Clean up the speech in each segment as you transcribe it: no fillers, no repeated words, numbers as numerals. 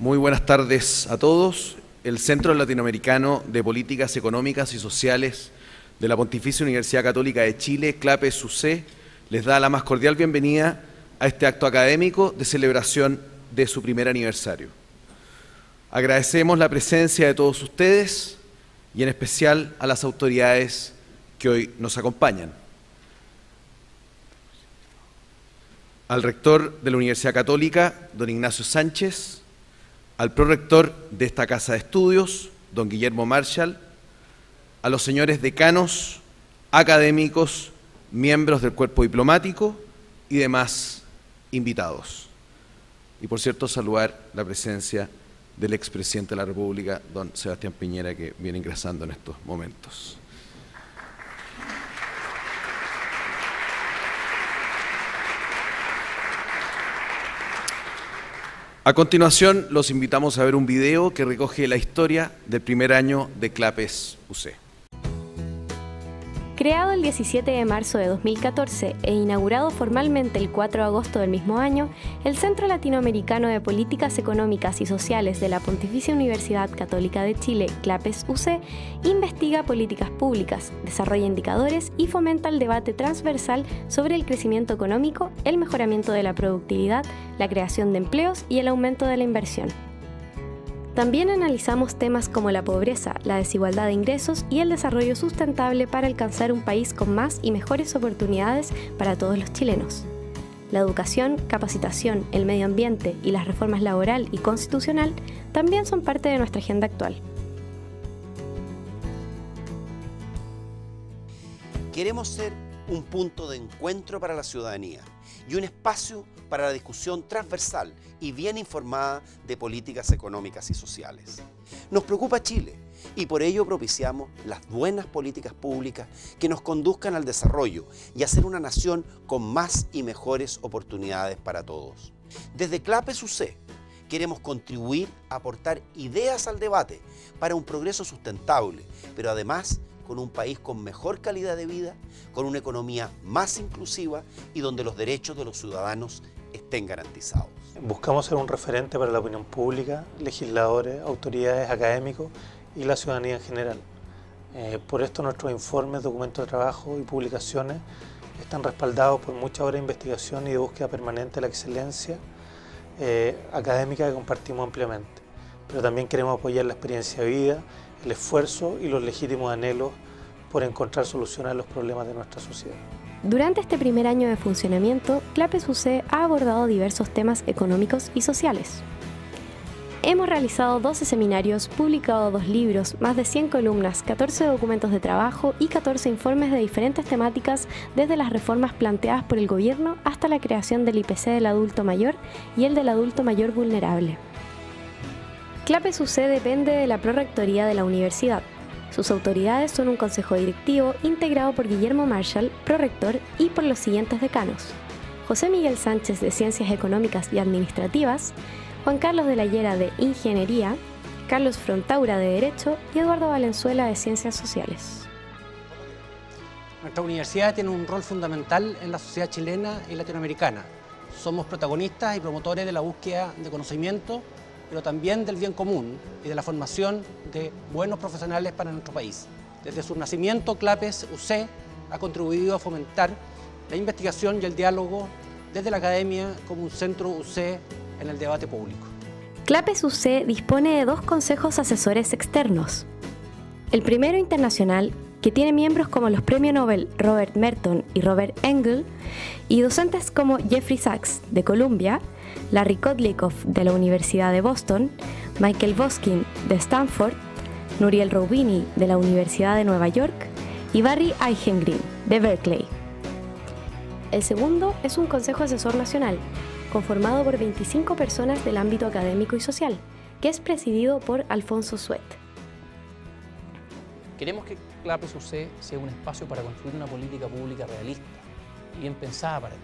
Muy buenas tardes a todos. El Centro Latinoamericano de Políticas Económicas y Sociales de la Pontificia Universidad Católica de Chile, Clase, les da la más cordial bienvenida a este acto académico de celebración de su primer aniversario. Agradecemos la presencia de todos ustedes y en especial a las autoridades que hoy nos acompañan. Al rector de la Universidad Católica, don Ignacio Sánchez, al prorector de esta casa de estudios, don Guillermo Marshall, a los señores decanos, académicos, miembros del cuerpo diplomático y demás invitados. Y por cierto, saludar la presencia del expresidente de la República, don Sebastián Piñera, que viene ingresando en estos momentos. A continuación, los invitamos a ver un video que recoge la historia del primer año de Clase UC. Creado el 17 de marzo de 2014 e inaugurado formalmente el 4 de agosto del mismo año, el Centro Latinoamericano de Políticas Económicas y Sociales de la Pontificia Universidad Católica de Chile, Clase UC, investiga políticas públicas, desarrolla indicadores y fomenta el debate transversal sobre el crecimiento económico, el mejoramiento de la productividad, la creación de empleos y el aumento de la inversión. También analizamos temas como la pobreza, la desigualdad de ingresos y el desarrollo sustentable para alcanzar un país con más y mejores oportunidades para todos los chilenos. La educación, capacitación, el medio ambiente y las reformas laboral y constitucional también son parte de nuestra agenda actual. Queremos ser un punto de encuentro para la ciudadanía y un espacio para la discusión transversal y bien informada de políticas económicas y sociales. Nos preocupa Chile y por ello propiciamos las buenas políticas públicas que nos conduzcan al desarrollo y a ser una nación con más y mejores oportunidades para todos. Desde Clase UC queremos contribuir a aportar ideas al debate para un progreso sustentable, pero además con un país con mejor calidad de vida, con una economía más inclusiva y donde los derechos de los ciudadanos estén garantizados. Buscamos ser un referente para la opinión pública, legisladores, autoridades, académicos y la ciudadanía en general. Por esto nuestros informes, documentos de trabajo y publicaciones están respaldados por muchas horas de investigación y de búsqueda permanente de la excelencia académica que compartimos ampliamente. Pero también queremos apoyar la experiencia de vida, el esfuerzo y los legítimos anhelos por encontrar soluciones a los problemas de nuestra sociedad. Durante este primer año de funcionamiento, Clase UC ha abordado diversos temas económicos y sociales. Hemos realizado 12 seminarios, publicado 2 libros, más de 100 columnas, 14 documentos de trabajo y 14 informes de diferentes temáticas, desde las reformas planteadas por el gobierno hasta la creación del IPC del adulto mayor y el del adulto mayor vulnerable. Clase UC depende de la Prorrectoría de la universidad. Sus autoridades son un consejo directivo integrado por Guillermo Marshall, prorector, y por los siguientes decanos: José Miguel Sánchez de Ciencias Económicas y Administrativas, Juan Carlos de la Llera de Ingeniería, Carlos Frontaura de Derecho y Eduardo Valenzuela de Ciencias Sociales. Nuestra universidad tiene un rol fundamental en la sociedad chilena y latinoamericana. Somos protagonistas y promotores de la búsqueda de conocimiento, pero también del bien común y de la formación de buenos profesionales para nuestro país. Desde su nacimiento, Clase UC ha contribuido a fomentar la investigación y el diálogo desde la academia como un centro UC en el debate público. Clase UC dispone de 2 consejos asesores externos. El primero internacional, que tiene miembros como los premios Nobel Robert Merton y Robert Engel, y docentes como Jeffrey Sachs de Columbia, Larry Kotlikoff de la Universidad de Boston, Michael Boskin de Stanford, Nuriel Roubini de la Universidad de Nueva York y Barry Eichengreen de Berkeley. El segundo es un consejo asesor nacional, conformado por 25 personas del ámbito académico y social, que es presidido por Alfonso Suet. Queremos que Clase UC sea un espacio para construir una política pública realista y bien pensada para ti.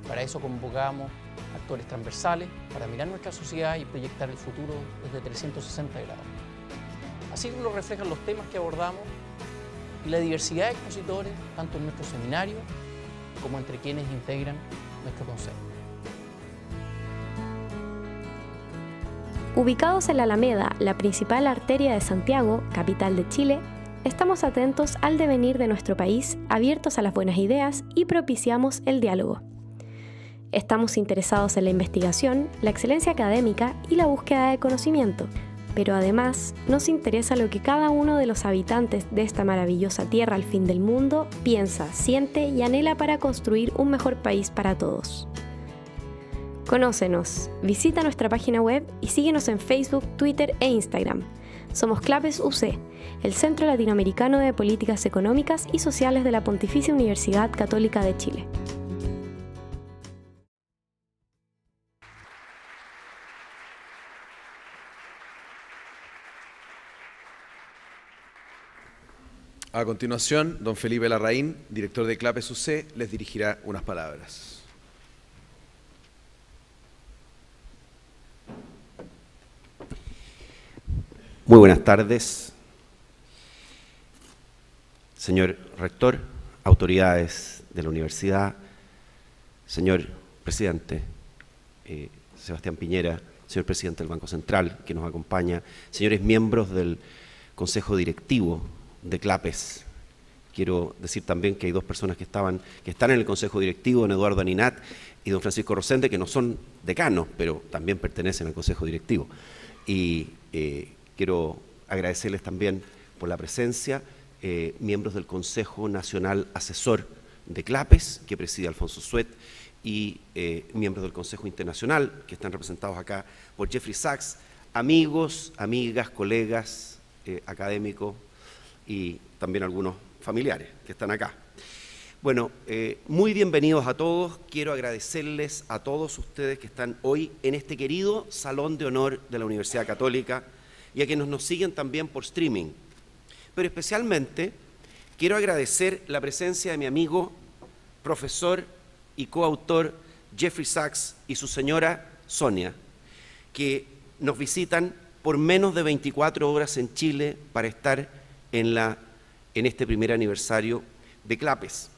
Para eso convocamos actores transversales para mirar nuestra sociedad y proyectar el futuro desde 360 grados. Así lo reflejan los temas que abordamos y la diversidad de expositores, tanto en nuestros seminarios como entre quienes integran nuestro consejo. Ubicados en la Alameda, la principal arteria de Santiago, capital de Chile, estamos atentos al devenir de nuestro país, abiertos a las buenas ideas y propiciamos el diálogo. Estamos interesados en la investigación, la excelencia académica y la búsqueda de conocimiento, pero además nos interesa lo que cada uno de los habitantes de esta maravillosa tierra al fin del mundo piensa, siente y anhela para construir un mejor país para todos. Conócenos, visita nuestra página web y síguenos en Facebook, Twitter e Instagram. Somos Clase UC, el Centro Latinoamericano de Políticas Económicas y Sociales de la Pontificia Universidad Católica de Chile. A continuación, don Felipe Larraín, director de Clase UC, les dirigirá unas palabras. Muy buenas tardes, señor Rector, autoridades de la universidad, señor presidente Sebastián Piñera, señor presidente del Banco Central, que nos acompaña, señores miembros del Consejo Directivo de Clapes. Quiero decir también que hay dos personas que están en el Consejo Directivo, don Eduardo Aninat y don Francisco Rosende, que no son decanos, pero también pertenecen al Consejo Directivo. Y quiero agradecerles también por la presencia, miembros del Consejo Nacional Asesor de Clapes, que preside Alfonso Suet, y miembros del Consejo Internacional, que están representados acá por Jeffrey Sachs, amigos, amigas, colegas, académicos y también algunos familiares que están acá. Bueno, muy bienvenidos a todos. Quiero agradecerles a todos ustedes que están hoy en este querido Salón de Honor de la Universidad Católica y a quienes nos siguen también por streaming. Pero especialmente quiero agradecer la presencia de mi amigo, profesor y coautor Jeffrey Sachs y su señora Sonia, que nos visitan por menos de 24 horas en Chile para estar en este primer aniversario de Clapes.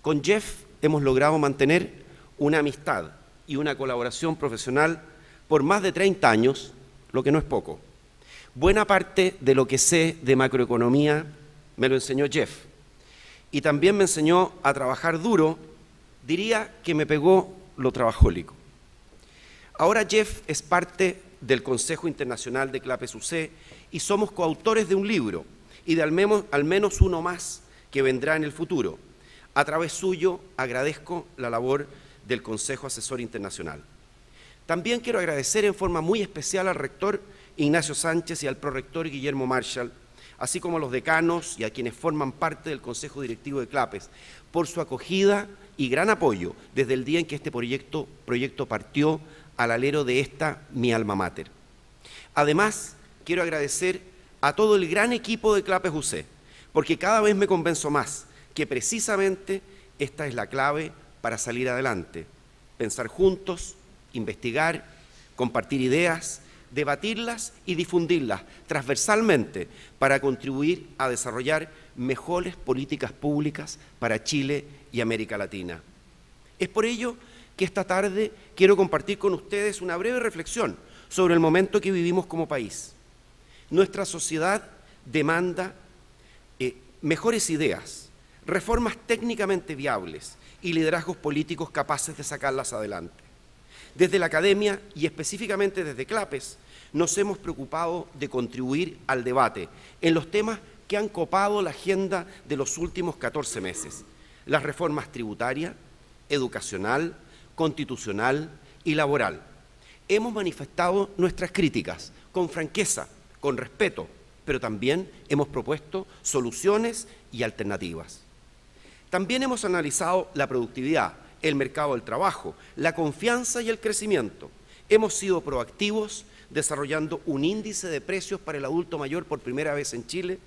Con Jeff hemos logrado mantener una amistad y una colaboración profesional por más de 30 años, lo que no es poco. Buena parte de lo que sé de macroeconomía me lo enseñó Jeff y también me enseñó a trabajar duro, diría que me pegó lo trabajólico. Ahora Jeff es parte del Consejo Internacional de Clase UC y somos coautores de un libro y de al menos uno más que vendrá en el futuro. A través suyo agradezco la labor del Consejo Asesor Internacional. También quiero agradecer en forma muy especial al rector Ignacio Sánchez y al prorector Guillermo Marshall, así como a los decanos y a quienes forman parte del Consejo Directivo de Clapes, por su acogida y gran apoyo desde el día en que este proyecto partió al alero de esta mi alma mater. Además, quiero agradecer a todo el gran equipo de Clapes UC, porque cada vez me convenzo más que precisamente esta es la clave para salir adelante, pensar juntos, investigar, compartir ideas, debatirlas y difundirlas transversalmente para contribuir a desarrollar mejores políticas públicas para Chile y América Latina. Es por ello que esta tarde quiero compartir con ustedes una breve reflexión sobre el momento que vivimos como país. Nuestra sociedad demanda mejores ideas, reformas técnicamente viables y liderazgos políticos capaces de sacarlas adelante. Desde la academia y específicamente desde Clapes nos hemos preocupado de contribuir al debate en los temas que han copado la agenda de los últimos 14 meses. Las reformas tributaria, educacional, constitucional y laboral. Hemos manifestado nuestras críticas con franqueza, con respeto, pero también hemos propuesto soluciones y alternativas. También hemos analizado la productividad, el mercado del trabajo, la confianza y el crecimiento. Hemos sido proactivos desarrollando un índice de precios para el adulto mayor por primera vez en Chile,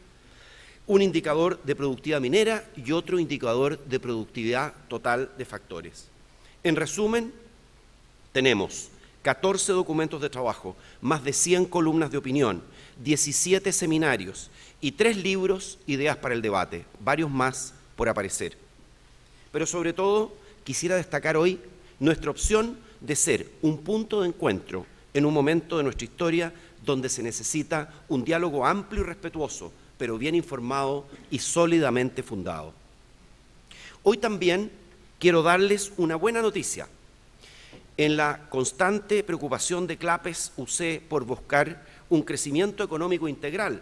un indicador de productividad minera y otro indicador de productividad total de factores. En resumen, tenemos 14 documentos de trabajo, más de 100 columnas de opinión, 17 seminarios y 3 libros, ideas para el debate, varios más por aparecer. Pero sobre todo, quisiera destacar hoy nuestra opción de ser un punto de encuentro en un momento de nuestra historia donde se necesita un diálogo amplio y respetuoso, pero bien informado y sólidamente fundado. Hoy también quiero darles una buena noticia. En la constante preocupación de Clapes UC por buscar un crecimiento económico integral,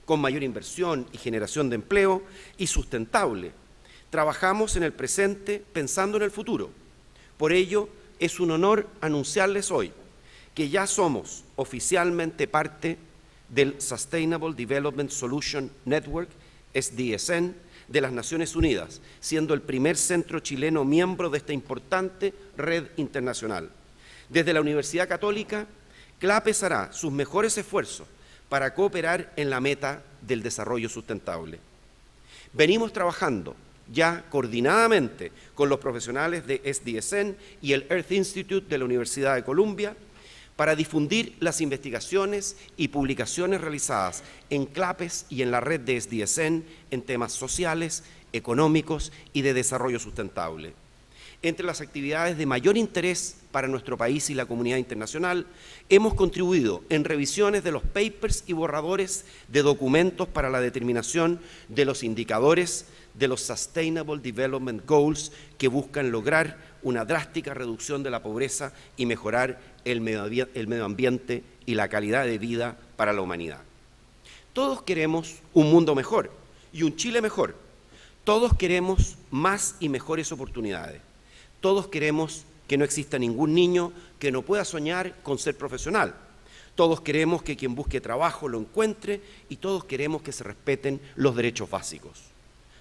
con mayor inversión y generación de empleo y sustentable, trabajamos en el presente pensando en el futuro. Por ello, es un honor anunciarles hoy que ya somos oficialmente parte del Sustainable Development Solution Network, SDSN, de las Naciones Unidas, siendo el primer centro chileno miembro de esta importante red internacional. Desde la Universidad Católica, Clapes hará sus mejores esfuerzos para cooperar en la meta del desarrollo sustentable. Venimos trabajando ya coordinadamente con los profesionales de SDSN y el Earth Institute de la Universidad de Columbia para difundir las investigaciones y publicaciones realizadas en Clapes y en la red de SDSN en temas sociales, económicos y de desarrollo sustentable. Entre las actividades de mayor interés para nuestro país y la comunidad internacional, hemos contribuido en revisiones de los papers y borradores de documentos para la determinación de los indicadores de los Sustainable Development Goals que buscan lograr una drástica reducción de la pobreza y mejorar el medio ambiente y la calidad de vida para la humanidad. Todos queremos un mundo mejor y un Chile mejor. Todos queremos más y mejores oportunidades. Todos queremos que no exista ningún niño que no pueda soñar con ser profesional. Todos queremos que quien busque trabajo lo encuentre y todos queremos que se respeten los derechos básicos.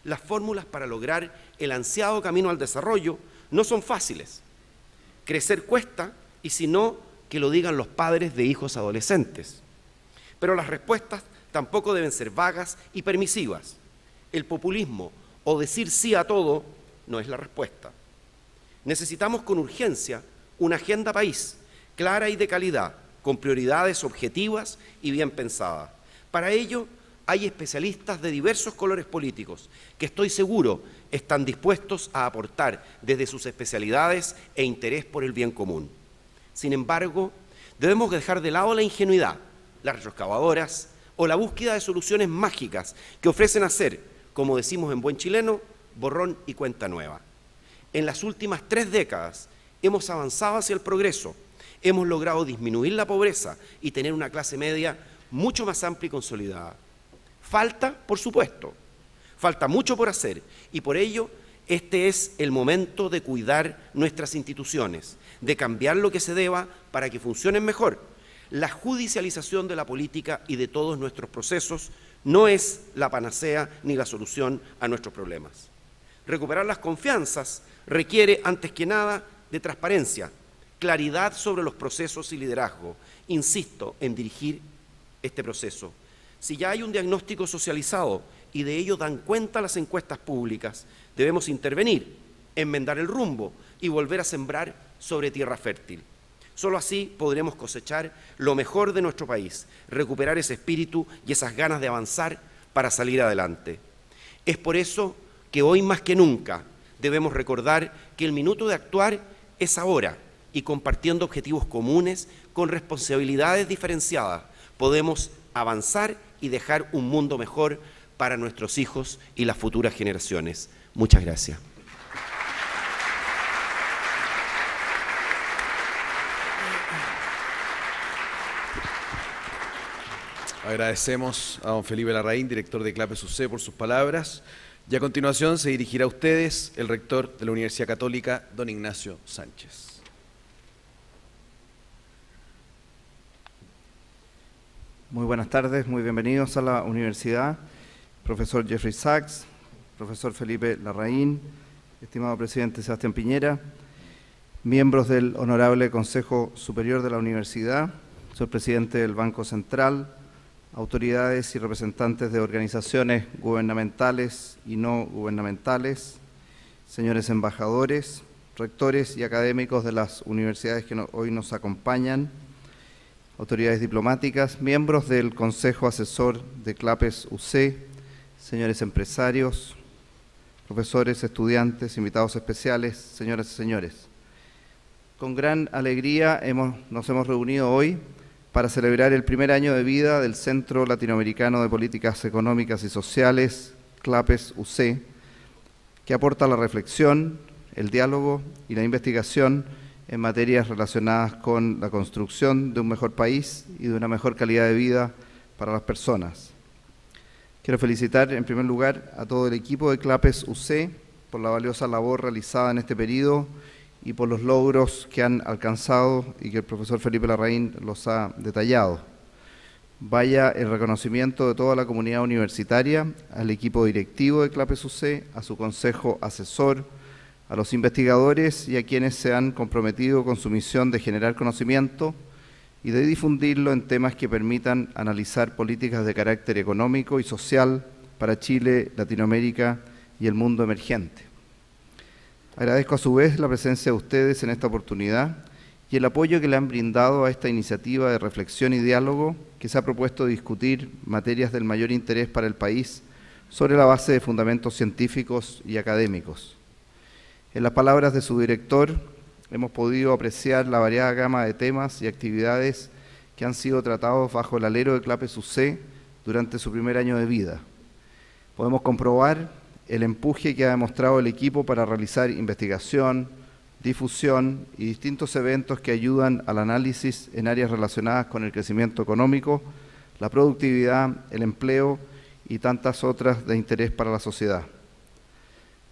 Las fórmulas para lograr el ansiado camino al desarrollo no son fáciles. Crecer cuesta, y si no, que lo digan los padres de hijos adolescentes. Pero las respuestas tampoco deben ser vagas y permisivas. El populismo o decir sí a todo no es la respuesta. Necesitamos con urgencia una agenda país, clara y de calidad, con prioridades objetivas y bien pensadas. Para ello, hay especialistas de diversos colores políticos que estoy seguro están dispuestos a aportar desde sus especialidades e interés por el bien común. Sin embargo, debemos dejar de lado la ingenuidad, las retroexcavadoras o la búsqueda de soluciones mágicas que ofrecen hacer, como decimos en buen chileno, borrón y cuenta nueva. En las últimas 3 décadas hemos avanzado hacia el progreso, hemos logrado disminuir la pobreza y tener una clase media mucho más amplia y consolidada. Falta, por supuesto, falta mucho por hacer y por ello este es el momento de cuidar nuestras instituciones, de cambiar lo que se deba para que funcionen mejor. La judicialización de la política y de todos nuestros procesos no es la panacea ni la solución a nuestros problemas. Recuperar las confianzas requiere, antes que nada, de transparencia, claridad sobre los procesos y liderazgo. Insisto en dirigir este proceso. Si ya hay un diagnóstico socializado y de ello dan cuenta las encuestas públicas, debemos intervenir, enmendar el rumbo y volver a sembrar sobre tierra fértil. Solo así podremos cosechar lo mejor de nuestro país, recuperar ese espíritu y esas ganas de avanzar para salir adelante. Es por eso que hoy más que nunca debemos recordar que el minuto de actuar es ahora y compartiendo objetivos comunes con responsabilidades diferenciadas podemos avanzar y dejar un mundo mejor para nuestros hijos y las futuras generaciones. Muchas gracias. Agradecemos a don Felipe Larraín, director de Clase UC, por sus palabras. Y a continuación se dirigirá a ustedes el rector de la Universidad Católica, don Ignacio Sánchez. Muy buenas tardes, muy bienvenidos a la universidad. Profesor Jeffrey Sachs, profesor Felipe Larraín, estimado presidente Sebastián Piñera, miembros del Honorable Consejo Superior de la Universidad, señor presidente del Banco Central, autoridades y representantes de organizaciones gubernamentales y no gubernamentales, señores embajadores, rectores y académicos de las universidades que hoy nos acompañan, autoridades diplomáticas, miembros del Consejo Asesor de Clapes UC, señores empresarios, profesores, estudiantes, invitados especiales, señoras y señores. Con gran alegría nos hemos reunido hoy para celebrar el primer año de vida del Centro Latinoamericano de Políticas Económicas y Sociales, Clase UC, que aporta la reflexión, el diálogo y la investigación en materias relacionadas con la construcción de un mejor país y de una mejor calidad de vida para las personas. Quiero felicitar en primer lugar a todo el equipo de Clase UC por la valiosa labor realizada en este periodo y por los logros que han alcanzado y que el profesor Felipe Larraín los ha detallado. Vaya el reconocimiento de toda la comunidad universitaria, al equipo directivo de Clase UC, a su consejo asesor, a los investigadores y a quienes se han comprometido con su misión de generar conocimiento y de difundirlo en temas que permitan analizar políticas de carácter económico y social para Chile, Latinoamérica y el mundo emergente. Agradezco a su vez la presencia de ustedes en esta oportunidad y el apoyo que le han brindado a esta iniciativa de reflexión y diálogo que se ha propuesto discutir materias del mayor interés para el país sobre la base de fundamentos científicos y académicos. En las palabras de su director, hemos podido apreciar la variada gama de temas y actividades que han sido tratados bajo el alero de Clase UC durante su primer año de vida. Podemos comprobar el empuje que ha demostrado el equipo para realizar investigación, difusión y distintos eventos que ayudan al análisis en áreas relacionadas con el crecimiento económico, la productividad, el empleo y tantas otras de interés para la sociedad.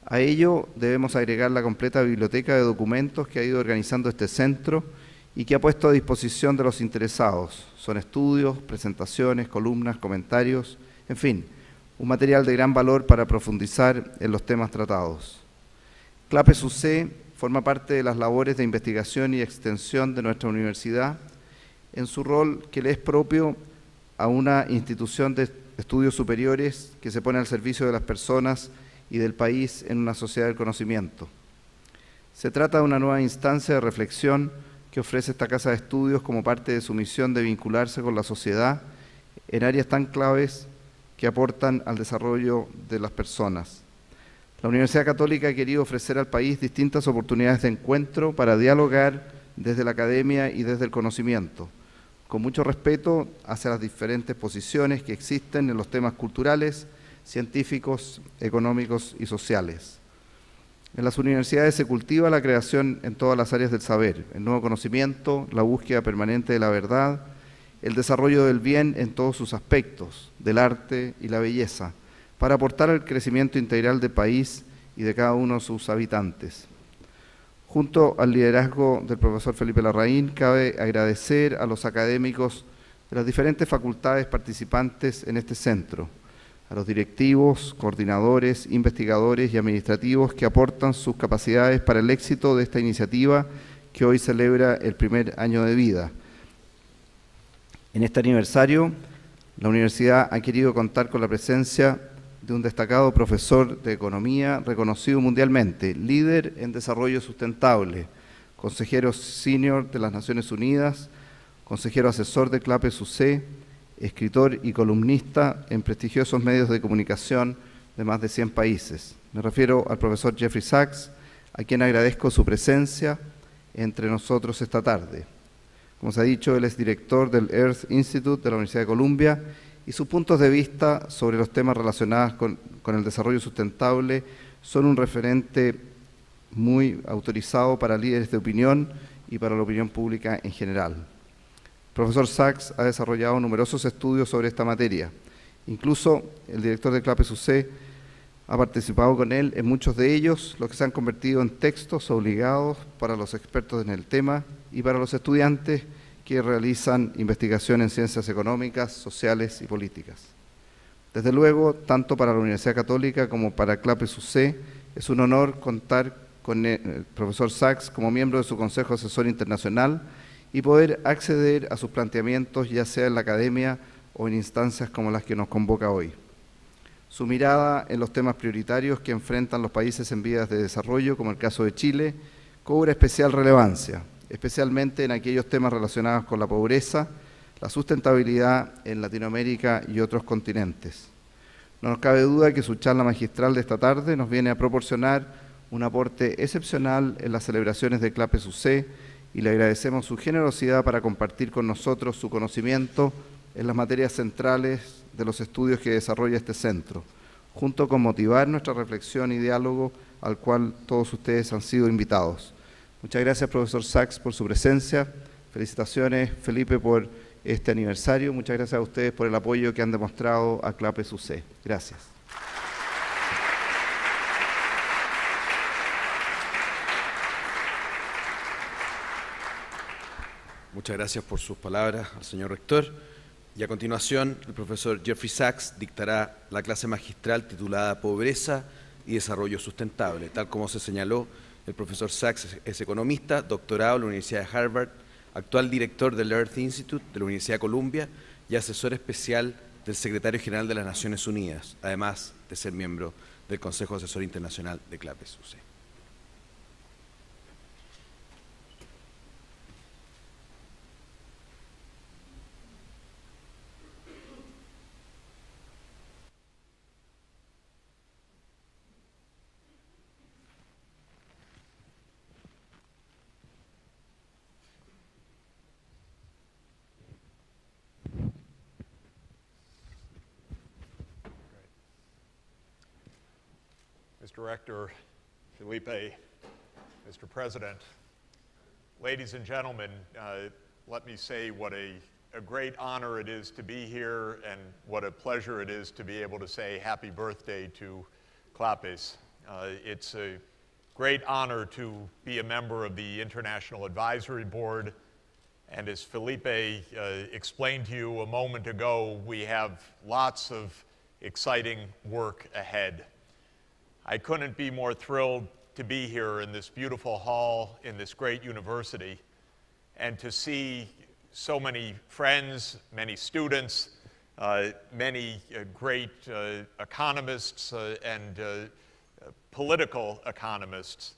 A ello debemos agregar la completa biblioteca de documentos que ha ido organizando este centro y que ha puesto a disposición de los interesados. Son estudios, presentaciones, columnas, comentarios, en fin, un material de gran valor para profundizar en los temas tratados. Clase UC forma parte de las labores de investigación y extensión de nuestra universidad en su rol que le es propio a una institución de estudios superiores que se pone al servicio de las personas y del país en una sociedad del conocimiento. Se trata de una nueva instancia de reflexión que ofrece esta casa de estudios como parte de su misión de vincularse con la sociedad en áreas tan claves que aportan al desarrollo de las personas. La Universidad Católica ha querido ofrecer al país distintas oportunidades de encuentro para dialogar desde la academia y desde el conocimiento, con mucho respeto hacia las diferentes posiciones que existen en los temas culturales, científicos, económicos y sociales. En las universidades se cultiva la creación en todas las áreas del saber, el nuevo conocimiento, la búsqueda permanente de la verdad, el desarrollo del bien en todos sus aspectos, del arte y la belleza, para aportar al crecimiento integral del país y de cada uno de sus habitantes. Junto al liderazgo del profesor Felipe Larraín, cabe agradecer a los académicos de las diferentes facultades participantes en este centro, a los directivos, coordinadores, investigadores y administrativos que aportan sus capacidades para el éxito de esta iniciativa que hoy celebra el primer año de vida. En este aniversario, la universidad ha querido contar con la presencia de un destacado profesor de economía reconocido mundialmente, líder en desarrollo sustentable, consejero senior de las Naciones Unidas, consejero asesor de Clase UC, escritor y columnista en prestigiosos medios de comunicación de más de 100 países. Me refiero al profesor Sachs, a quien agradezco su presencia entre nosotros esta tarde. Como se ha dicho, él es director del Earth Institute de la Universidad de Columbia y sus puntos de vista sobre los temas relacionados con el desarrollo sustentable son un referente muy autorizado para líderes de opinión y para la opinión pública en general. El profesor Sachs ha desarrollado numerosos estudios sobre esta materia. Incluso el director de Clase UC ha participado con él en muchos de ellos, los que se han convertido en textos obligados para los expertos en el tema y para los estudiantes que realizan investigación en ciencias económicas, sociales y políticas. Desde luego, tanto para la Universidad Católica como para Clase UC, es un honor contar con el profesor Sachs como miembro de su Consejo Asesor Internacional y poder acceder a sus planteamientos, ya sea en la academia o en instancias como las que nos convoca hoy. Su mirada en los temas prioritarios que enfrentan los países en vías de desarrollo, como el caso de Chile, cobra especial relevancia, especialmente en aquellos temas relacionados con la pobreza, la sustentabilidad en Latinoamérica y otros continentes. No nos cabe duda que su charla magistral de esta tarde nos viene a proporcionar un aporte excepcional en las celebraciones de Clase UC y le agradecemos su generosidad para compartir con nosotros su conocimiento en las materias centrales de los estudios que desarrolla este centro, junto con motivar nuestra reflexión y diálogo al cual todos ustedes han sido invitados. Muchas gracias, profesor Sachs, por su presencia. Felicitaciones, Felipe, por este aniversario. Muchas gracias a ustedes por el apoyo que han demostrado a Clase UC. Gracias. Muchas gracias por sus palabras al señor rector. Y a continuación, el profesor Jeffrey Sachs dictará la clase magistral titulada Pobreza y Desarrollo Sustentable. Tal como se señaló, el profesor Sachs es economista, doctorado en la Universidad de Harvard, actual director del Earth Institute de la Universidad de Columbia y asesor especial del secretario general de las Naciones Unidas, además de ser miembro del Consejo Asesor Internacional de Clase UC. Mr. Rector, Felipe, Mr. President, ladies and gentlemen, let me say what a great honor it is to be here and what a pleasure it is to be able to say happy birthday to Clase. It's a great honor to be a member of the International Advisory Board, and as Felipe explained to you a moment ago, we have lots of exciting work ahead. I couldn't be more thrilled to be here in this beautiful hall in this great university and to see so many friends, many students, many great economists and political economists.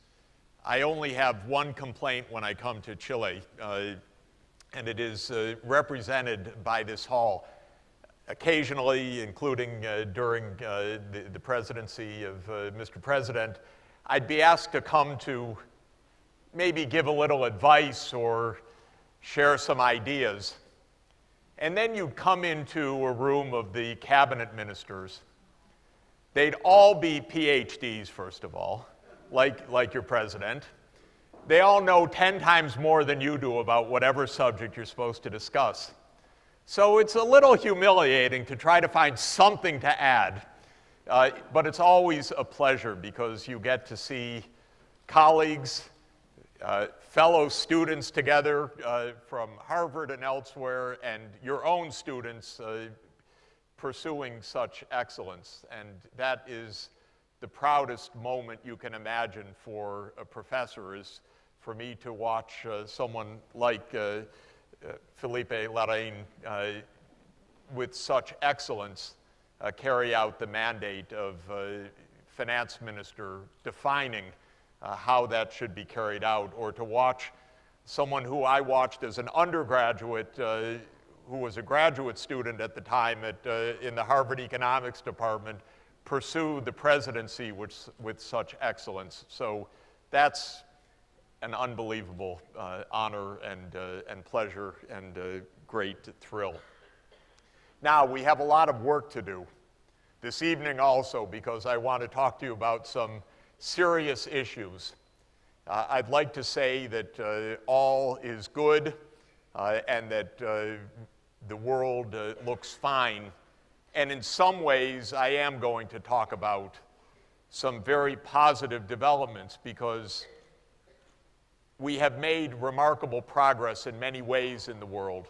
I only have one complaint when I come to Chile, and it is represented by this hall. Occasionally, including during the presidency of Mr. President, I'd be asked to come to maybe give a little advice or share some ideas. And then you'd come into a room of the cabinet ministers. They'd all be PhDs, first of all, like your president. They all know 10 times more than you do about whatever subject you're supposed to discuss. So it's a little humiliating to try to find something to add, but it's always a pleasure because you get to see colleagues, fellow students together from Harvard and elsewhere, and your own students pursuing such excellence. And that is the proudest moment you can imagine for a professor, is for me to watch someone like Felipe Larraín with such excellence carry out the mandate of finance minister, defining how that should be carried out, or to watch someone who I watched as an undergraduate, who was a graduate student at the time in the Harvard Economics Department, pursue the presidency with such excellence. So that's an unbelievable honor and pleasure and great thrill. Now, we have a lot of work to do this evening also, because I want to talk to you about some serious issues. I'd like to say that all is good and that the world looks fine. And in some ways, I am going to talk about some very positive developments, because we have made remarkable progress in many ways in the world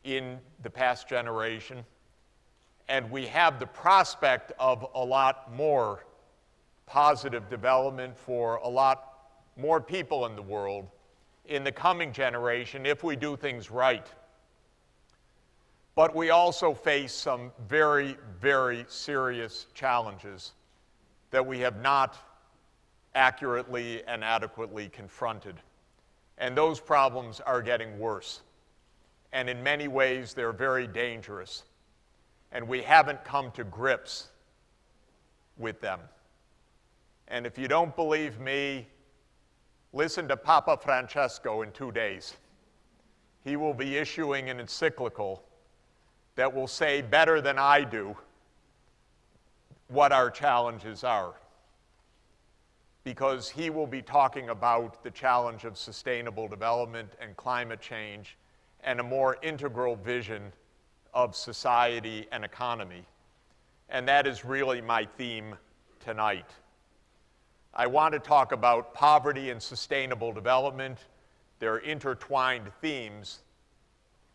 in the past generation, and we have the prospect of a lot more positive development for a lot more people in the world in the coming generation if we do things right. But we also face some very, very serious challenges that we have not accurately and adequately confronted. And those problems are getting worse. And in many ways, they're very dangerous. And we haven't come to grips with them. And if you don't believe me, Listen to Papa Francesco in 2 days. He will be issuing an encyclical that will say better than I do what our challenges are, because he will be talking about the challenge of sustainable development and climate change and a more integral vision of society and economy. And that is really my theme tonight. I want to talk about poverty and sustainable development. They're intertwined themes.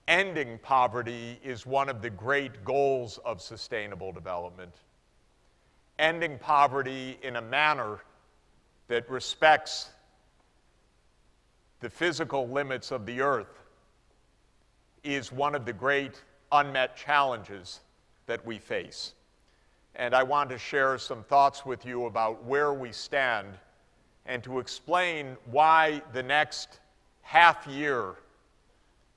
Ending poverty is one of the great goals of sustainable development. Ending poverty in a manner that respects the physical limits of the earth is one of the great unmet challenges that we face. And I want to share some thoughts with you about where we stand and to explain why the next half year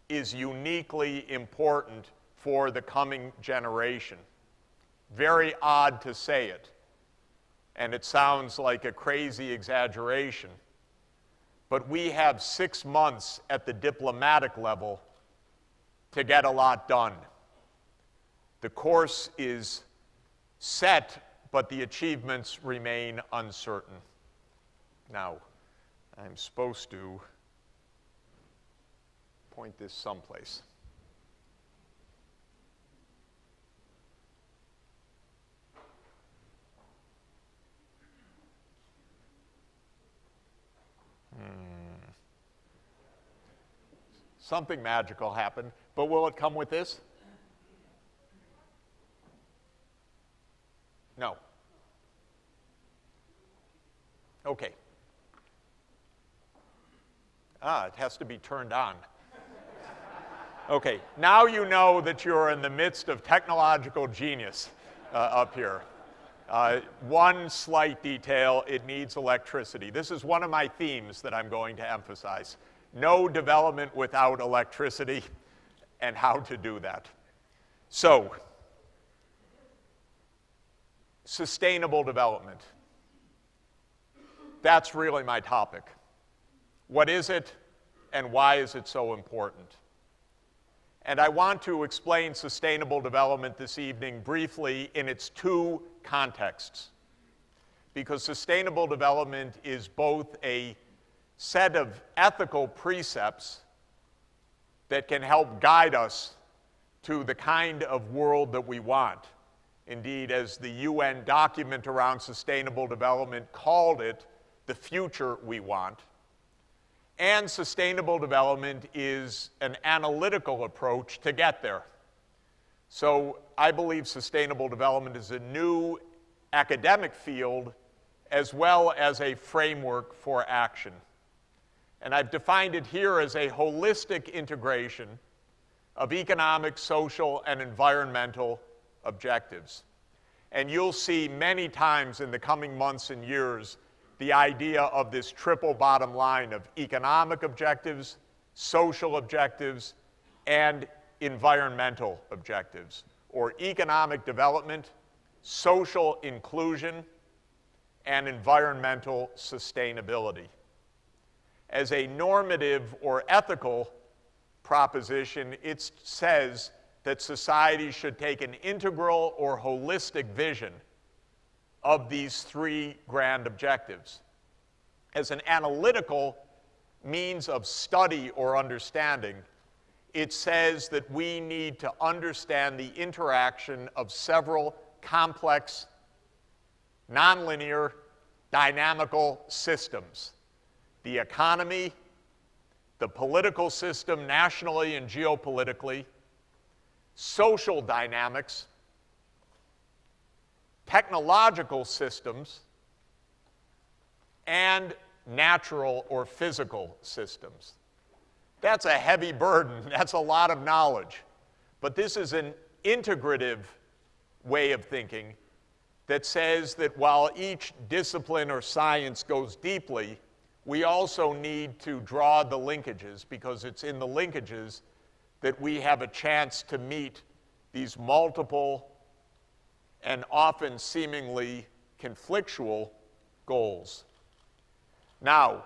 is uniquely important for the coming generation. Very odd to say it, and it sounds like a crazy exaggeration, but we have 6 months at the diplomatic level to get a lot done. The course is set, but the achievements remain uncertain. Now, I'm supposed to point this someplace. Something magical happened, but will it come with this? No. Okay. It has to be turned on. Okay, now you know that you're in the midst of technological genius up here. One slight detail, it needs electricity. This is one of my themes that I'm going to emphasize. No development without electricity, and how to do that. So, sustainable development. That's really my topic. What is it, and why is it so important? And I want to explain sustainable development this evening briefly in its two contexts, because sustainable development is both a set of ethical precepts that can help guide us to the kind of world that we want. Indeed, as the UN document around sustainable development called it, the future we want. And sustainable development is an analytical approach to get there. So I believe sustainable development is a new academic field as well as a framework for action. And I've defined it here as a holistic integration of economic, social, and environmental objectives. And you'll see many times in the coming months and years the idea of this triple bottom line of economic objectives, social objectives, and environmental objectives, or economic development, social inclusion, and environmental sustainability. As a normative or ethical proposition, it says that society should take an integral or holistic vision of these three grand objectives. As an analytical means of study or understanding, it says that we need to understand the interaction of several complex, nonlinear, dynamical systems. The economy, the political system nationally and geopolitically, social dynamics, technological systems, and natural or physical systems. That's a heavy burden. That's a lot of knowledge. But this is an integrative way of thinking that says that while each discipline or science goes deeply, we also need to draw the linkages, because it's in the linkages that we have a chance to meet these multiple and often seemingly conflictual goals. Now,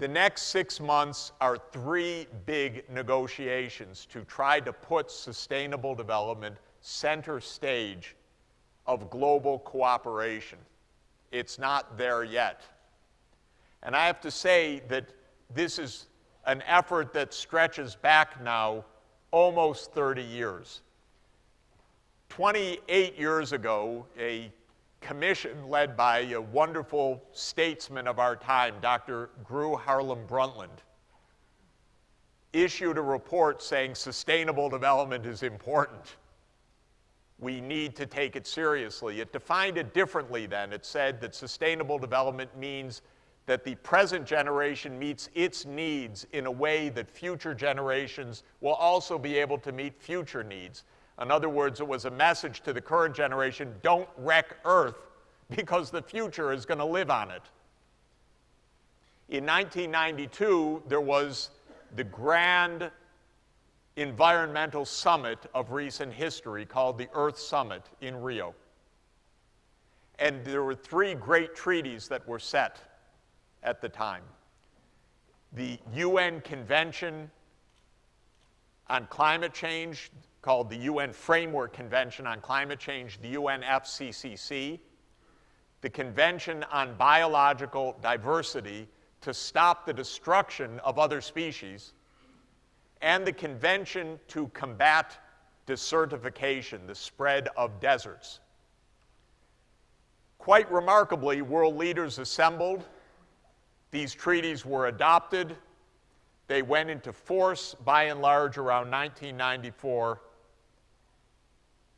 The next 6 months are 3 big negotiations to try to put sustainable development center stage of global cooperation. It's not there yet. And I have to say that this is an effort that stretches back now almost 30 years. 28 years ago, a commission led by a wonderful statesman of our time, Dr. Gru Harlem Brundtland, issued a report saying sustainable development is important. We need to take it seriously. It defined it differently then. It said that sustainable development means that the present generation meets its needs in a way that future generations will also be able to meet future needs. In other words, it was a message to the current generation, don't wreck Earth because the future is going to live on it. In 1992, there was the grand environmental summit of recent history called the Earth Summit in Rio. And there were 3 great treaties that were set at the time. The UN Convention on Climate Change, called the UN Framework Convention on Climate Change, the UNFCCC, the Convention on Biological Diversity to stop the destruction of other species, and the Convention to combat desertification, the spread of deserts. Quite remarkably, world leaders assembled. These treaties were adopted. They went into force, by and large, around 1994.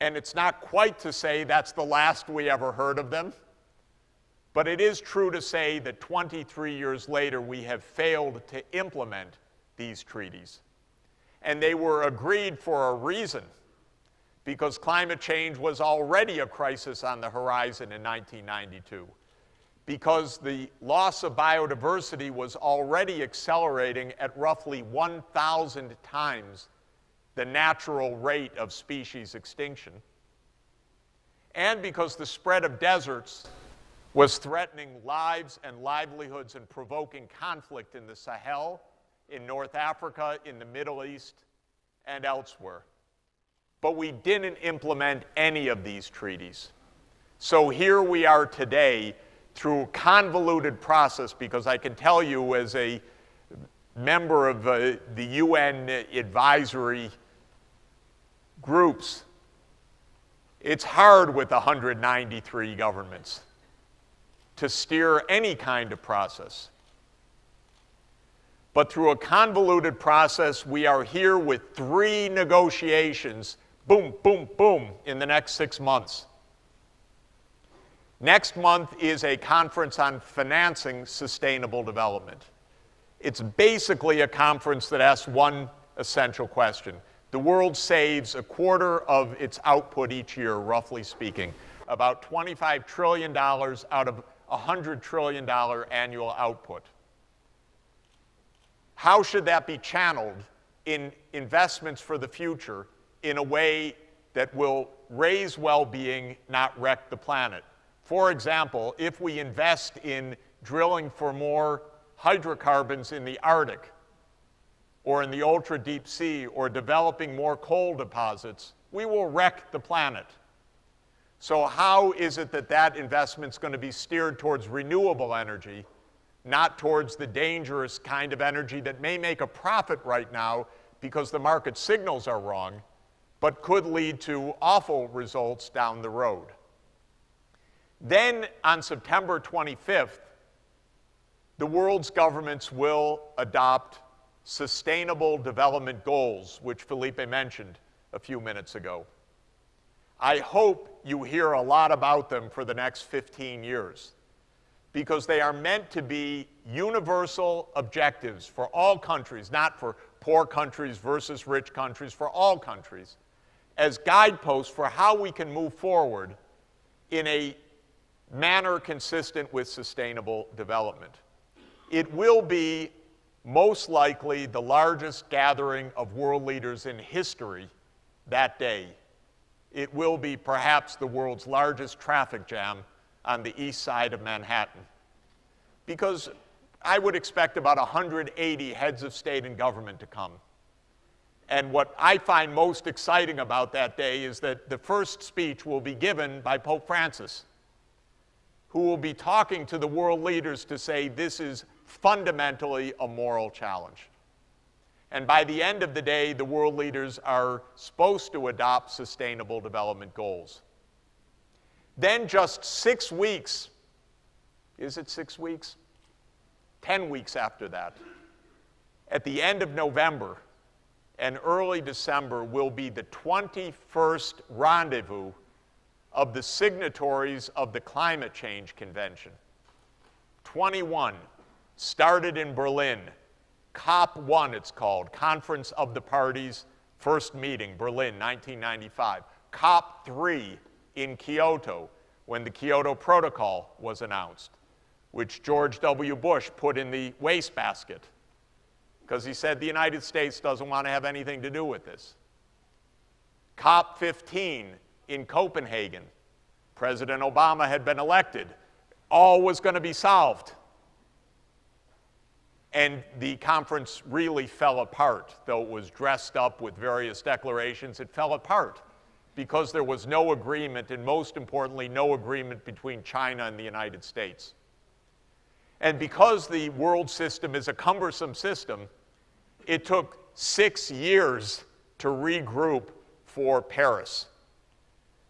And it's not quite to say that's the last we ever heard of them, but it is true to say that 23 years later, we have failed to implement these treaties. And they were agreed for a reason, because climate change was already a crisis on the horizon in 1992, because the loss of biodiversity was already accelerating at roughly 1,000 times the natural rate of species extinction, and because the spread of deserts was threatening lives and livelihoods and provoking conflict in the Sahel, in North Africa, in the Middle East, and elsewhere. But we didn't implement any of these treaties. So here we are today through a convoluted process, because I can tell you as a member of the UN advisory groups, it's hard with 193 governments to steer any kind of process. But through a convoluted process, we are here with 3 negotiations, boom, boom, boom, in the next 6 months. Next month is a conference on financing sustainable development. It's basically a conference that asks one essential question. The world saves 1/4 of its output each year, roughly speaking, about $25 trillion out of $100 trillion annual output. How should that be channeled in investments for the future in a way that will raise well-being, not wreck the planet? For example, if we invest in drilling for more hydrocarbons in the Arctic, or in the ultra-deep sea, or developing more coal deposits, we will wreck the planet. So how is it that that investment's going to be steered towards renewable energy, not towards the dangerous kind of energy that may make a profit right now because the market signals are wrong, but could lead to awful results down the road? Then, on September 25th, the world's governments will adopt Sustainable Development Goals, which Felipe mentioned a few minutes ago. I hope you hear a lot about them for the next 15 years, because they are meant to be universal objectives for all countries, not for poor countries versus rich countries, for all countries, as guideposts for how we can move forward in a manner consistent with sustainable development. It will be most likely the largest gathering of world leaders in history that day. It will be perhaps the world's largest traffic jam on the east side of Manhattan. Because I would expect about 180 heads of state and government to come. And what I find most exciting about that day is that the first speech will be given by Pope Francis, who will be talking to the world leaders to say this is fundamentally a moral challenge. And by the end of the day, the world leaders are supposed to adopt sustainable development goals. Then just 6 weeks, is it 6 weeks? 10 weeks after that, at the end of November and early December will be the 21st rendezvous of the signatories of the Climate Change Convention. 21, started in Berlin. COP1 it's called, Conference of the Parties, first meeting, Berlin, 1995. COP3 in Kyoto, when the Kyoto Protocol was announced, which George W. Bush put in the wastebasket because he said the United States doesn't want to have anything to do with this. COP15 in Copenhagen. President Obama had been elected. All was going to be solved. And the conference really fell apart, though it was dressed up with various declarations. It fell apart because there was no agreement, and most importantly, no agreement between China and the United States. And because the world system is a cumbersome system, it took 6 years to regroup for Paris.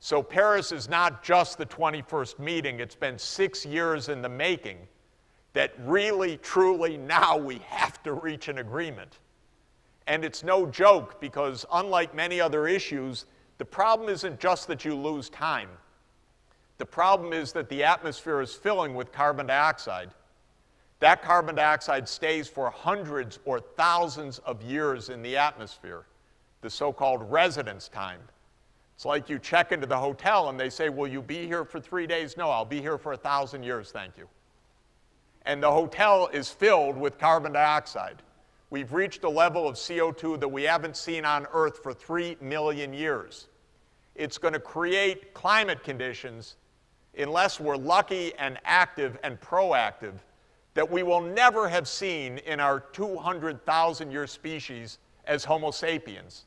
So Paris is not just the 21st meeting, it's been 6 years in the making that really, truly, now we have to reach an agreement. And it's no joke because unlike many other issues, the problem isn't just that you lose time. The problem is that the atmosphere is filling with carbon dioxide. That carbon dioxide stays for hundreds or thousands of years in the atmosphere, the so-called residence time. It's like you check into the hotel and they say, will you be here for 3 days? No, I'll be here for 1,000 years, thank you. And the hotel is filled with carbon dioxide. We've reached a level of CO2 that we haven't seen on Earth for 3 million years. It's going to create climate conditions, unless we're lucky and active and proactive, that we will never have seen in our 200,000-year species as Homo sapiens.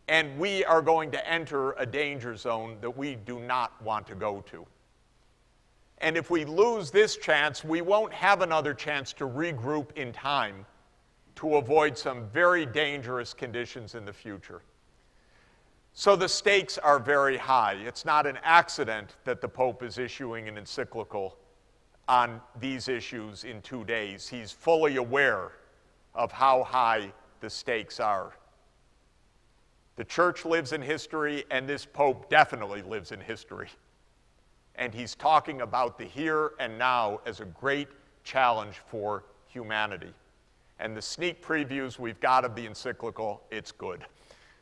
And we are going to enter a danger zone that we do not want to go to. And if we lose this chance, we won't have another chance to regroup in time to avoid some very dangerous conditions in the future. So the stakes are very high. It's not an accident that the Pope is issuing an encyclical on these issues in 2 days. He's fully aware of how high the stakes are. The church lives in history, and this Pope definitely lives in history. And he's talking about the here and now as a great challenge for humanity. And the sneak previews we've got of the encyclical, it's good.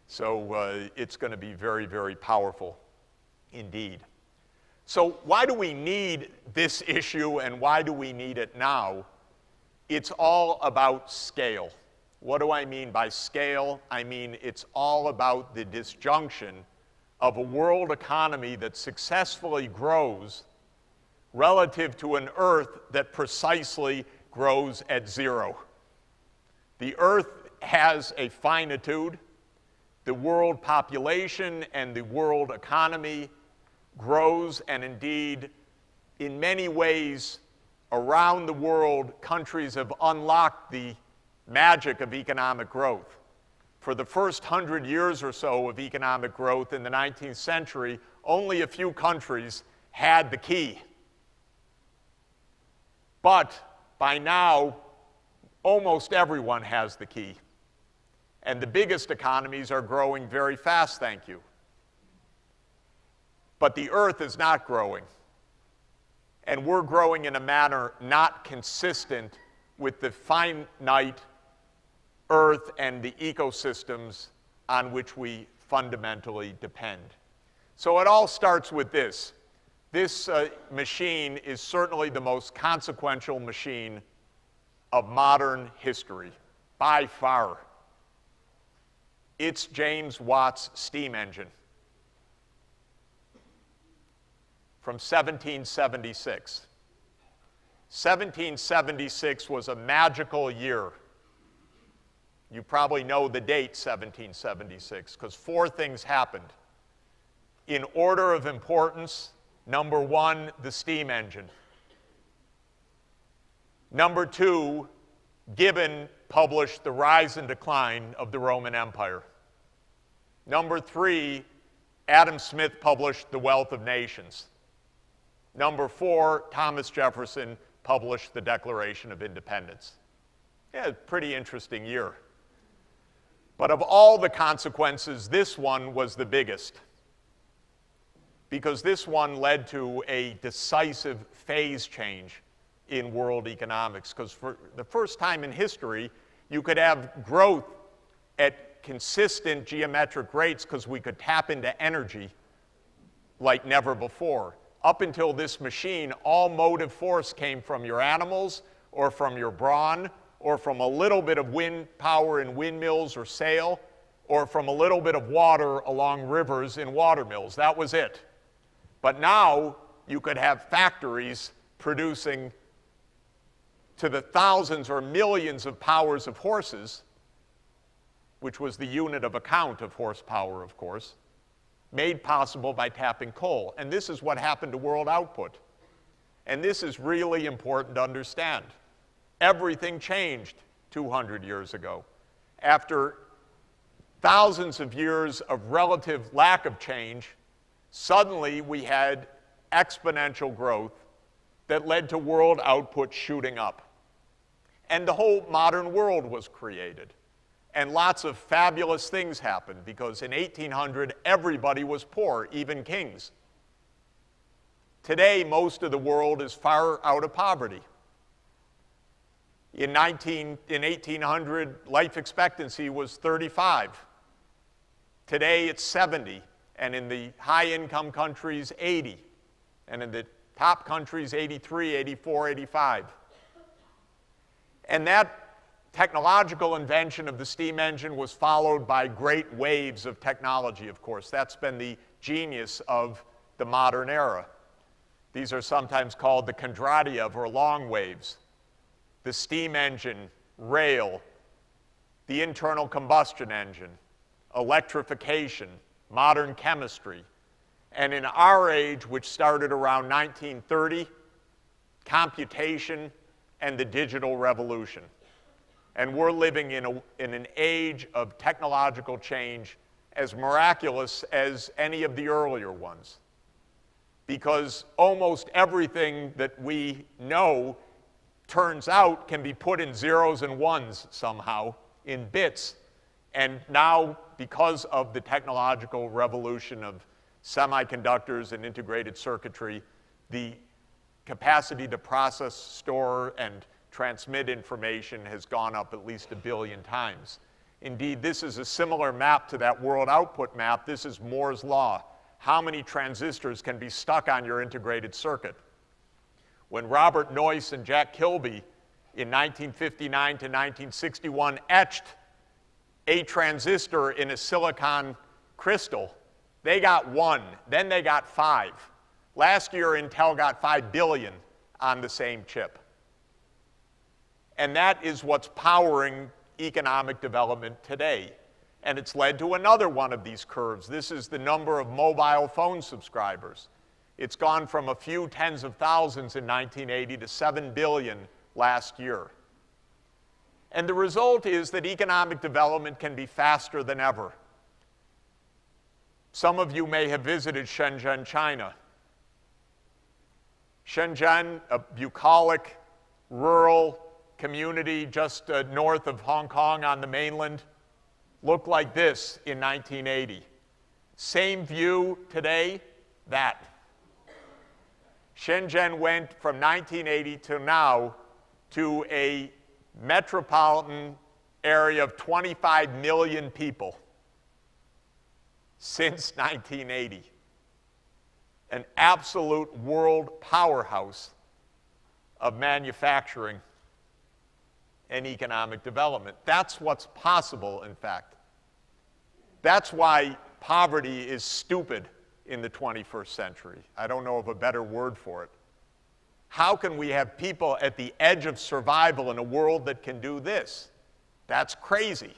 So it's going to be very, very powerful indeed. So why do we need this issue and why do we need it now? It's all about scale. What do I mean by scale? I mean it's all about the disjunction of a world economy that successfully grows relative to an Earth that precisely grows at zero. The Earth has a finitude. The world population and the world economy grows, and indeed, in many ways, around the world, countries have unlocked the magic of economic growth. For the first 100 years or so of economic growth in the 19th century, only a few countries had the key. But by now, almost everyone has the key. And the biggest economies are growing very fast, thank you. But the Earth is not growing. And we're growing in a manner not consistent with the finite Earth and the ecosystems on which we fundamentally depend. So it all starts with this. This machine is certainly the most consequential machine of modern history, by far. It's James Watt's steam engine from 1776. 1776 was a magical year. You probably know the date 1776 because 4 things happened. In order of importance, number 1, the steam engine. Number 2, Gibbon published The Rise and Decline of the Roman Empire. Number 3, Adam Smith published The Wealth of Nations. Number 4, Thomas Jefferson published the Declaration of Independence. Yeah, pretty interesting year. But of all the consequences, this one was the biggest, because this one led to a decisive phase change in world economics, because for the first time in history, you could have growth at consistent geometric rates because we could tap into energy like never before. Up until this machine, all motive force came from your animals or from your brawn or from a little bit of wind power in windmills or sail or from a little bit of water along rivers in water mills. That was it. But now you could have factories producing to the thousands or millions of powers of horses, which was the unit of account of horsepower, of course, made possible by tapping coal. And this is what happened to world output. And this is really important to understand. Everything changed 200 years ago. After thousands of years of relative lack of change, suddenly we had exponential growth that led to world output shooting up. And the whole modern world was created. And lots of fabulous things happened because in 1800, everybody was poor, even kings. Today, most of the world is far out of poverty. In 1800, life expectancy was 35. Today, it's 70. And in the high-income countries, 80. And in the top countries, 83, 84, 85. And that technological invention of the steam engine was followed by great waves of technology, of course. That's been the genius of the modern era. These are sometimes called the Kondratiev or long waves. The steam engine, rail, the internal combustion engine, electrification, modern chemistry. And in our age, which started around 1930, computation and the digital revolution. And we're living in an age of technological change as miraculous as any of the earlier ones. Because almost everything that we know turns out can be put in zeros and ones somehow, in bits. And now, because of the technological revolution of semiconductors and integrated circuitry, the capacity to process, store, and transmit information has gone up at least 1 billion times. Indeed, this is a similar map to that world output map. This is Moore's law. How many transistors can be stuck on your integrated circuit? When Robert Noyce and Jack Kilby in 1959 to 1961 etched a transistor in a silicon crystal, they got 1, then they got 5. Last year, Intel got 5 billion on the same chip. And that is what's powering economic development today. And it's led to another one of these curves. This is the number of mobile phone subscribers. It's gone from a few tens of thousands in 1980 to 7 billion last year. And the result is that economic development can be faster than ever. Some of you may have visited Shenzhen, China. Shenzhen, a bucolic, rural community just north of Hong Kong on the mainland, looked like this in 1980. Same view today, that. Shenzhen went from 1980 to now to a metropolitan area of 25 million people since 1980. An absolute world powerhouse of manufacturing and economic development. That's what's possible, in fact. That's why poverty is stupid in the 21st century. I don't know of a better word for it. How can we have people at the edge of survival in a world that can do this? That's crazy.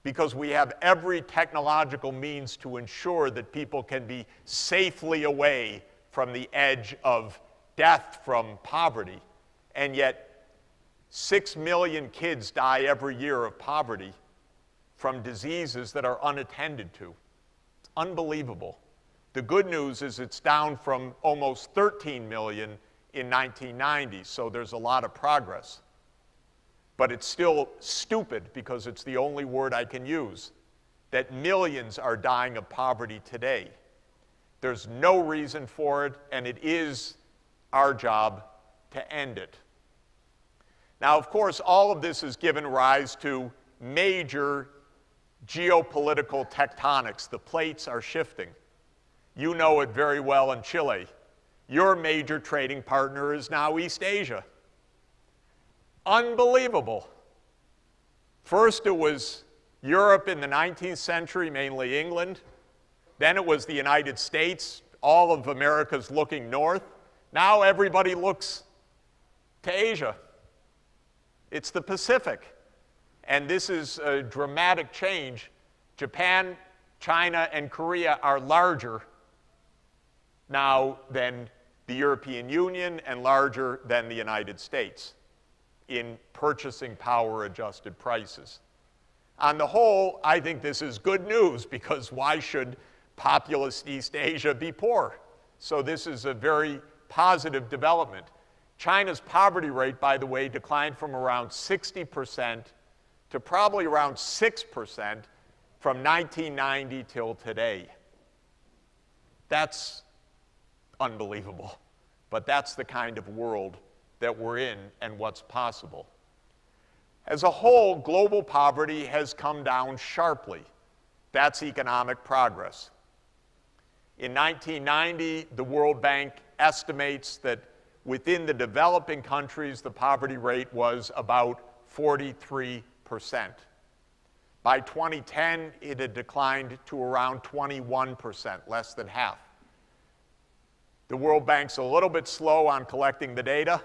Because we have every technological means to ensure that people can be safely away from the edge of death from poverty. And yet, 6 million kids die every year of poverty from diseases that are unattended to. It's unbelievable. The good news is it's down from almost 13 million in 1990, so there's a lot of progress. But it's still stupid, because it's the only word I can use, that millions are dying of poverty today. There's no reason for it, and it is our job to end it. Now, of course, all of this has given rise to major geopolitical tectonics. The plates are shifting. You know it very well in Chile. Your major trading partner is now East Asia. Unbelievable. First it was Europe in the 19th century, mainly England. Then it was the United States. All of America's looking north. Now everybody looks to Asia. It's the Pacific. And this is a dramatic change. Japan, China, and Korea are larger now than the European Union and larger than the United States in purchasing power adjusted prices. On the whole, I think this is good news, because why should populous East Asia be poor? So this is a very positive development. China's poverty rate, by the way, declined from around 60% to probably around 6% from 1990 till today. That's unbelievable. But that's the kind of world that we're in and what's possible. As a whole, global poverty has come down sharply. That's economic progress. In 1990, the World Bank estimates that within the developing countries, the poverty rate was about 43%. By 2010, it had declined to around 21%, less than half. The World Bank's a little bit slow on collecting the data,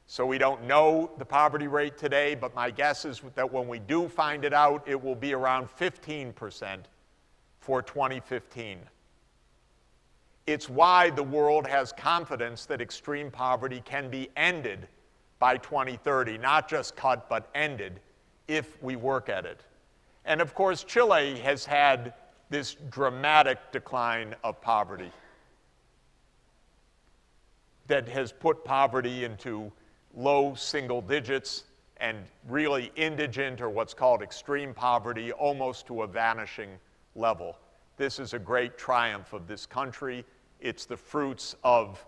so we don't know the poverty rate today, but my guess is that when we do find it out, it will be around 15% for 2015. It's why the world has confidence that extreme poverty can be ended by 2030, not just cut, but ended, if we work at it. And of course, Chile has had this dramatic decline of poverty that has put poverty into low single digits and really indigent, or what's called extreme poverty, almost to a vanishing level. This is a great triumph of this country. It's the fruits of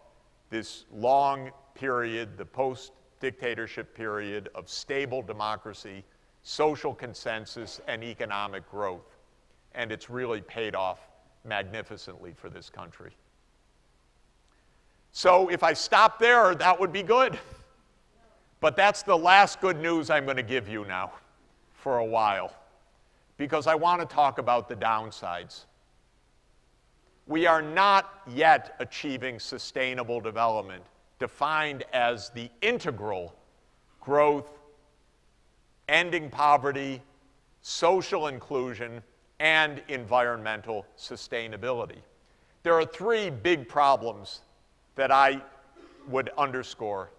this long period, the post-dictatorship period of stable democracy, social consensus, and economic growth. And it's really paid off magnificently for this country. So if I stop there, that would be good. But that's the last good news I'm going to give you now for a while, because I want to talk about the downsides. We are not yet achieving sustainable development, defined as the integral growth, ending poverty, social inclusion, and environmental sustainability. There are three big problems that I would underscore.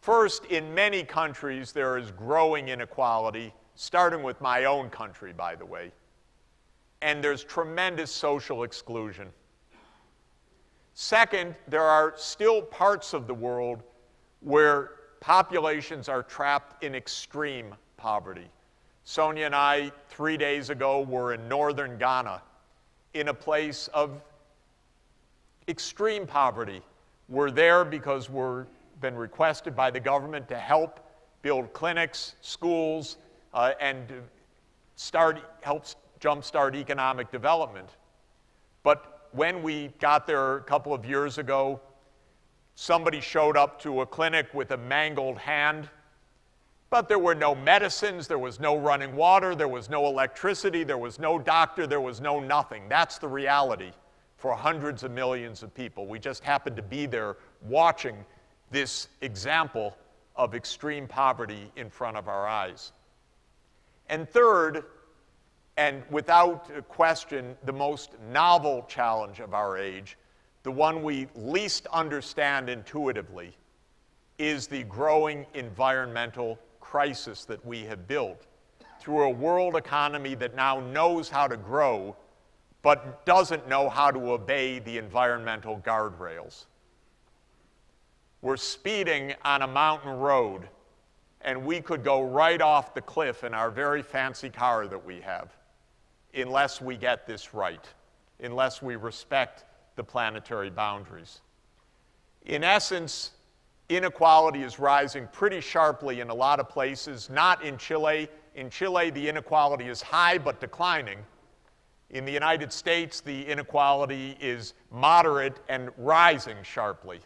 First, in many countries, there is growing inequality, starting with my own country, by the way. And there's tremendous social exclusion. Second, there are still parts of the world where populations are trapped in extreme poverty. Sonia and I, 3 days ago, were in northern Ghana, in a place of extreme poverty. We're there because we've been requested by the government to help build clinics, schools, and help jumpstart economic development. But when we got there a couple of years ago, somebody showed up to a clinic with a mangled hand, but there were no medicines, there was no running water, there was no electricity, there was no doctor, there was no nothing. That's the reality for hundreds of millions of people. We just happened to be there watching this example of extreme poverty in front of our eyes. And third, and without question, the most novel challenge of our age, the one we least understand intuitively, is the growing environmental crisis that we have built through a world economy that now knows how to grow, but doesn't know how to obey the environmental guardrails. We're speeding on a mountain road, and we could go right off the cliff in our very fancy car that we have, unless we get this right, unless we respect the planetary boundaries. In essence, inequality is rising pretty sharply in a lot of places, not in Chile. In Chile, the inequality is high but declining. In the United States, the inequality is moderate and rising sharply.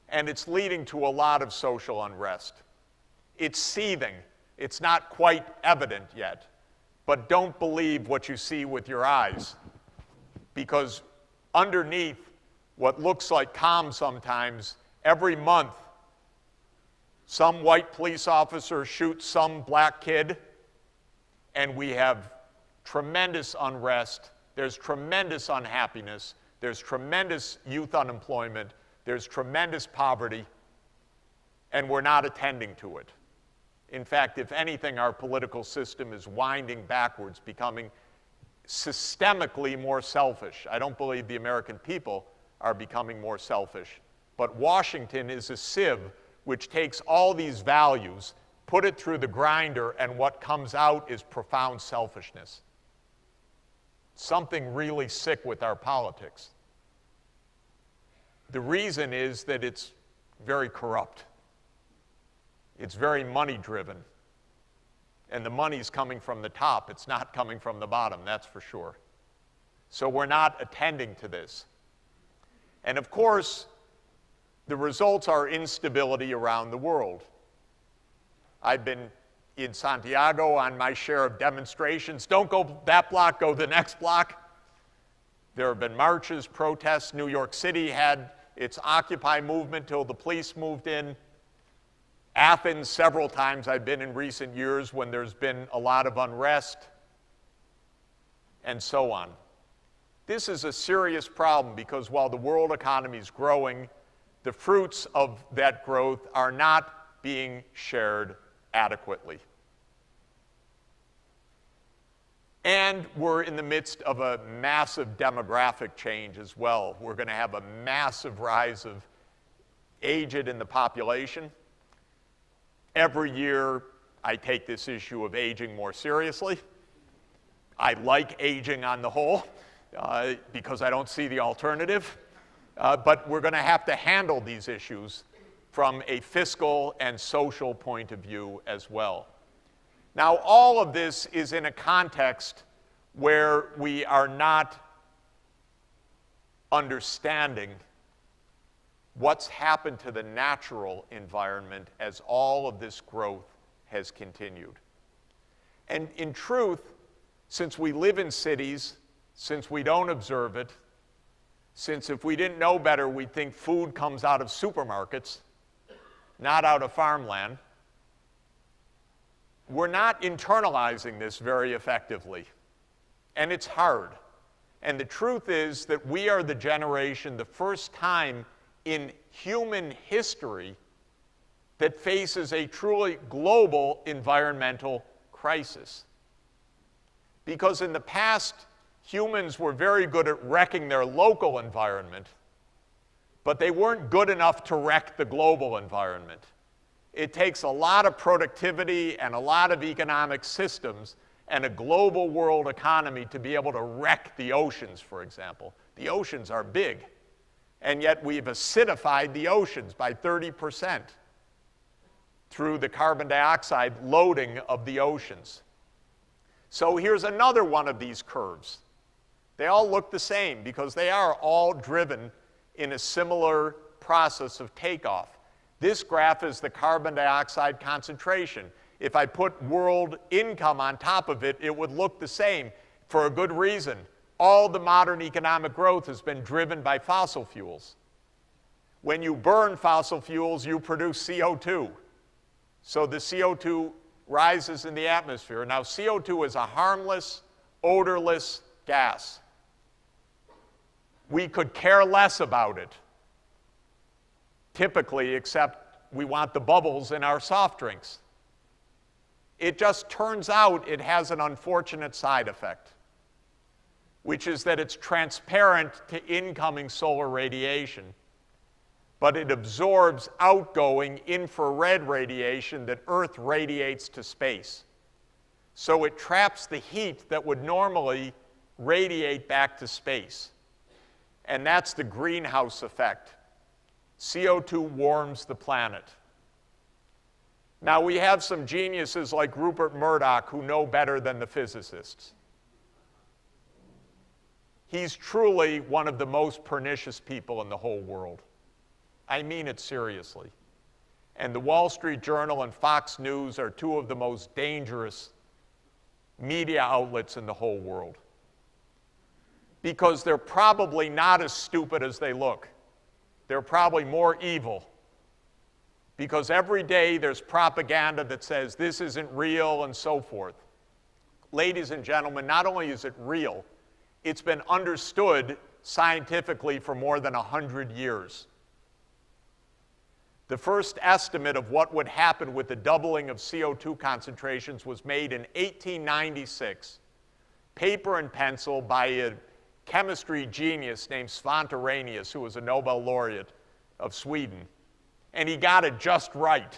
And it's leading to a lot of social unrest. It's seething. It's not quite evident yet. But don't believe what you see with your eyes, because underneath what looks like calm sometimes, every month some white police officer shoots some black kid, and we have tremendous unrest, there's tremendous unhappiness, there's tremendous youth unemployment, there's tremendous poverty, and we're not attending to it. In fact, if anything, our political system is winding backwards, becoming systemically more selfish. I don't believe the American people are becoming more selfish. But Washington is a sieve which takes all these values, put it through the grinder, and what comes out is profound selfishness. Something really sick with our politics. The reason is that it's very corrupt. It's very money-driven. And the money's coming from the top. It's not coming from the bottom, that's for sure. So we're not attending to this. And of course, the results are instability around the world. I've been in Santiago on my share of demonstrations. Don't go that block, go the next block. There have been marches, protests. New York City had its Occupy movement till the police moved in. Athens, several times I've been in recent years when there's been a lot of unrest, and so on. This is a serious problem because while the world economy is growing, the fruits of that growth are not being shared adequately. And we're in the midst of a massive demographic change as well. We're going to have a massive rise of aged in the population. Every year, I take this issue of aging more seriously. I like aging on the whole because I don't see the alternative. But we're going to have to handle these issues from a fiscal and social point of view as well. Now, all of this is in a context where we are not understanding what's happened to the natural environment as all of this growth has continued. And in truth, since we live in cities, since we don't observe it, since if we didn't know better, we'd think food comes out of supermarkets, not out of farmland, we're not internalizing this very effectively. And it's hard. And the truth is that we are the generation, the first time in human history, that faces a truly global environmental crisis. Because in the past, humans were very good at wrecking their local environment, but they weren't good enough to wreck the global environment. It takes a lot of productivity and a lot of economic systems and a global world economy to be able to wreck the oceans, for example. The oceans are big, and yet we've acidified the oceans by 30% through the carbon dioxide loading of the oceans. So here's another one of these curves. They all look the same because they are all driven in a similar process of takeoff. This graph is the carbon dioxide concentration. If I put world income on top of it, it would look the same for a good reason. All the modern economic growth has been driven by fossil fuels. When you burn fossil fuels, you produce CO2. So the CO2 rises in the atmosphere. Now, CO2 is a harmless, odorless gas. We could care less about it, typically, except we want the bubbles in our soft drinks. It just turns out it has an unfortunate side effect, which is that it's transparent to incoming solar radiation, but it absorbs outgoing infrared radiation that Earth radiates to space. So it traps the heat that would normally radiate back to space. And that's the greenhouse effect. CO2 warms the planet. Now, we have some geniuses like Rupert Murdoch who know better than the physicists. He's truly one of the most pernicious people in the whole world. I mean it seriously. And the Wall Street Journal and Fox News are two of the most dangerous media outlets in the whole world, because they're probably not as stupid as they look. They're probably more evil, because every day there's propaganda that says this isn't real and so forth. Ladies and gentlemen, not only is it real, it's been understood scientifically for more than 100 years. The first estimate of what would happen with the doubling of CO2 concentrations was made in 1896, paper and pencil, by a chemistry genius named Svante Arrhenius, who was a Nobel laureate of Sweden. And he got it just right,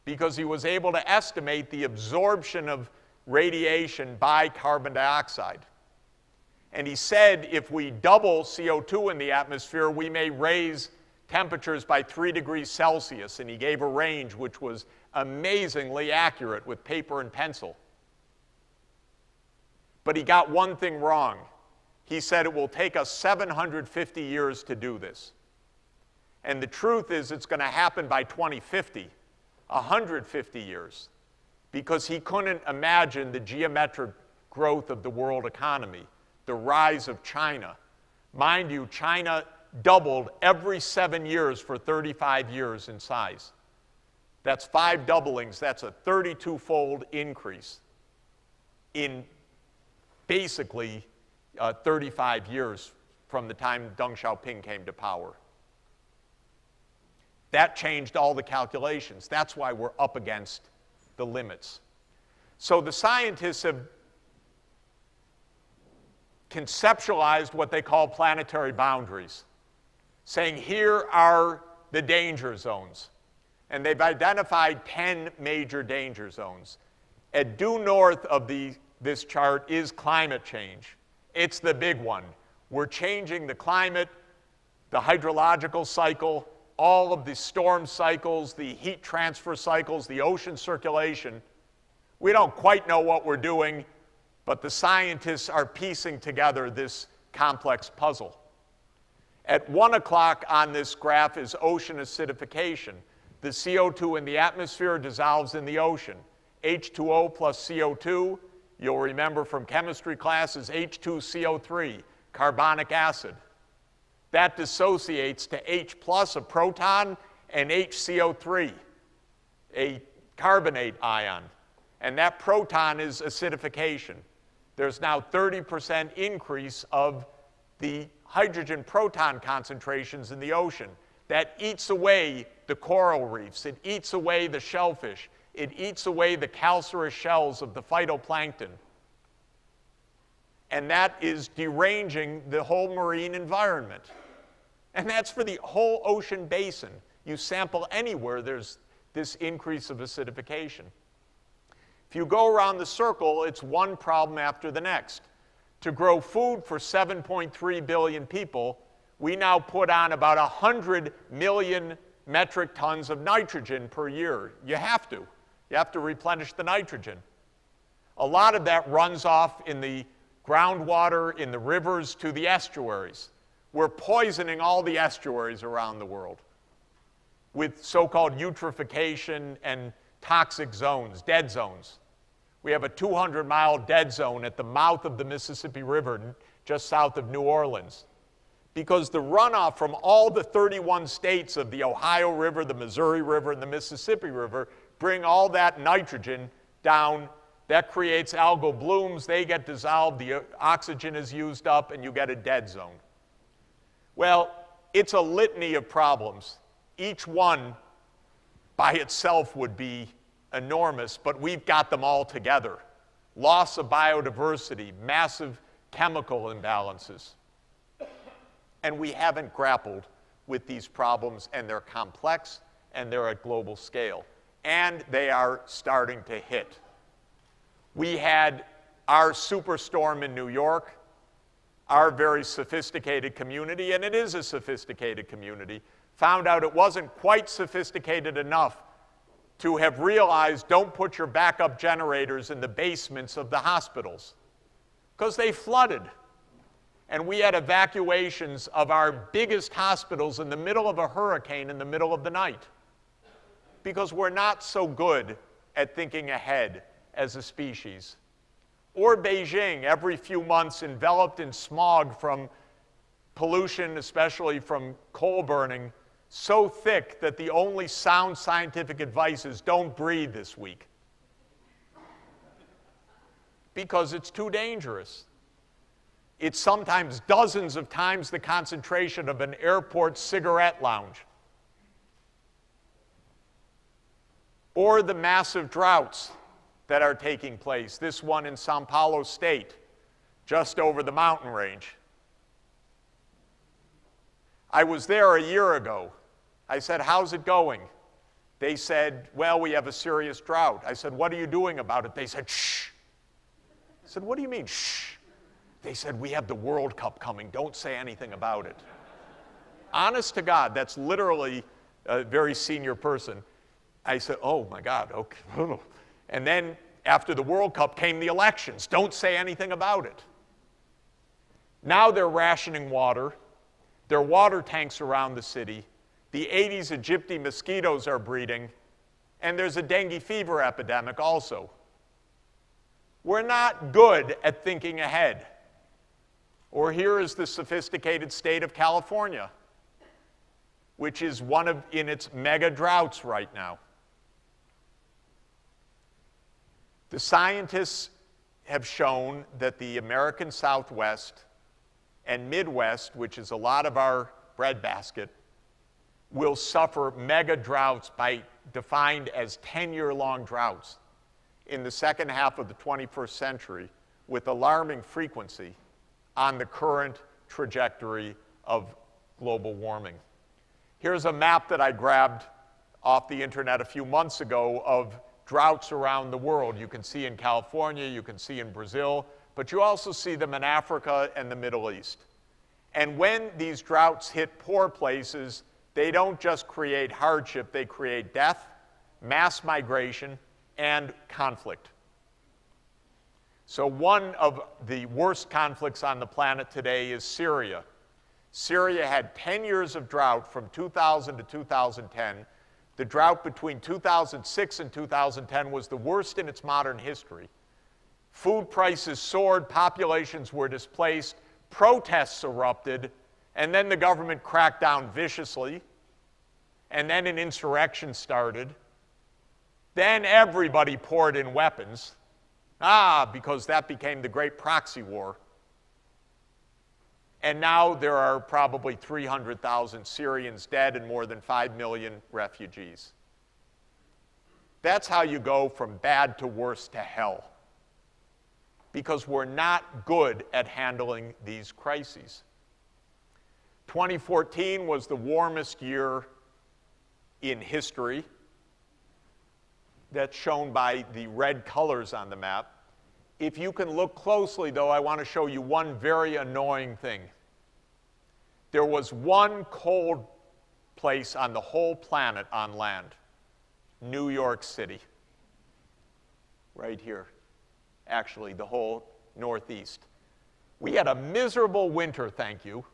because he was able to estimate the absorption of radiation by carbon dioxide. And he said if we double CO2 in the atmosphere, we may raise temperatures by 3 degrees Celsius, and he gave a range which was amazingly accurate with paper and pencil. But he got one thing wrong. He said it will take us 750 years to do this. And the truth is it's going to happen by 2050, 150 years, because he couldn't imagine the geometric growth of the world economy, the rise of China. Mind you, China doubled every 7 years for 35 years in size. That's 5 doublings. That's a 32-fold increase in basically 35 years from the time Deng Xiaoping came to power. That changed all the calculations. That's why we're up against the limits. So the scientists have conceptualized what they call planetary boundaries, saying here are the danger zones. And they've identified 10 major danger zones. At due north of this chart is climate change. It's the big one. We're changing the climate, the hydrological cycle, all of the storm cycles, the heat transfer cycles, the ocean circulation. We don't quite know what we're doing, but the scientists are piecing together this complex puzzle. At 1 o'clock on this graph is ocean acidification. The CO2 in the atmosphere dissolves in the ocean. H2O plus CO2, you'll remember from chemistry class, is H2CO3, carbonic acid. That dissociates to H plus, a proton, and HCO3, a carbonate ion. And that proton is acidification. There's now 30% increase of the hydrogen proton concentrations in the ocean. That eats away the coral reefs. It eats away the shellfish. It eats away the calcareous shells of the phytoplankton. And that is deranging the whole marine environment. And that's for the whole ocean basin. You sample anywhere, there's this increase of acidification. If you go around the circle, it's one problem after the next. To grow food for 7.3 billion people, we now put on about 100 million metric tons of nitrogen per year. You have to. You have to replenish the nitrogen. A lot of that runs off in the groundwater, in the rivers, to the estuaries. We're poisoning all the estuaries around the world with so-called eutrophication and toxic zones, dead zones. We have a 200-mile dead zone at the mouth of the Mississippi River, just south of New Orleans, because the runoff from all the 31 states of the Ohio River, the Missouri River, and the Mississippi River bring all that nitrogen down. That creates algal blooms. They get dissolved. The oxygen is used up, and you get a dead zone. Well, it's a litany of problems. Each one by itself would be enormous, but we've got them all together. Loss of biodiversity, massive chemical imbalances. And we haven't grappled with these problems, and they're complex, and they're at global scale. And they are starting to hit. We had our superstorm in New York, our very sophisticated community, and it is a sophisticated community, found out it wasn't quite sophisticated enough to have realized don't put your backup generators in the basements of the hospitals, because they flooded. And we had evacuations of our biggest hospitals in the middle of a hurricane in the middle of the night, because we're not so good at thinking ahead as a species. Or Beijing, every few months enveloped in smog from pollution, especially from coal burning, so thick that the only sound scientific advice is don't breathe this week, because it's too dangerous. It's sometimes dozens of times the concentration of an airport cigarette lounge. Or the massive droughts that are taking place. This one in Sao Paulo State, just over the mountain range. I was there a year ago. I said, how's it going? They said, well, we have a serious drought. I said, what are you doing about it? They said, shh. I said, what do you mean, shh? They said, we have the World Cup coming. Don't say anything about it. Honest to God, that's literally a very senior person. I said, oh my God, okay. And then after the World Cup came the elections. Don't say anything about it. Now they're rationing water. There are water tanks around the city. The Aedes aegypti mosquitoes are breeding. And there's a dengue fever epidemic also. We're not good at thinking ahead. Or here is the sophisticated state of California, which is in its mega droughts right now. The scientists have shown that the American Southwest and Midwest, which is a lot of our breadbasket, will suffer mega droughts defined as 10-year-long droughts in the second half of the 21st century with alarming frequency on the current trajectory of global warming. Here's a map that I grabbed off the internet a few months ago of droughts around the world. You can see in California, you can see in Brazil, but you also see them in Africa and the Middle East. And when these droughts hit poor places, they don't just create hardship, they create death, mass migration, and conflict. So one of the worst conflicts on the planet today is Syria. Syria had 10 years of drought from 2000 to 2010. The drought between 2006 and 2010 was the worst in its modern history. Food prices soared, populations were displaced, protests erupted, and then the government cracked down viciously, and then an insurrection started. Then everybody poured in weapons. Because that became the great proxy war. And now there are probably 300,000 Syrians dead and more than 5 million refugees. That's how you go from bad to worse to hell, because we're not good at handling these crises. 2014 was the warmest year in history. That's shown by the red colors on the map. If you can look closely, though, I want to show you one very annoying thing. There was one cold place on the whole planet on land, New York City. Right here. Actually, the whole Northeast. We had a miserable winter, thank you,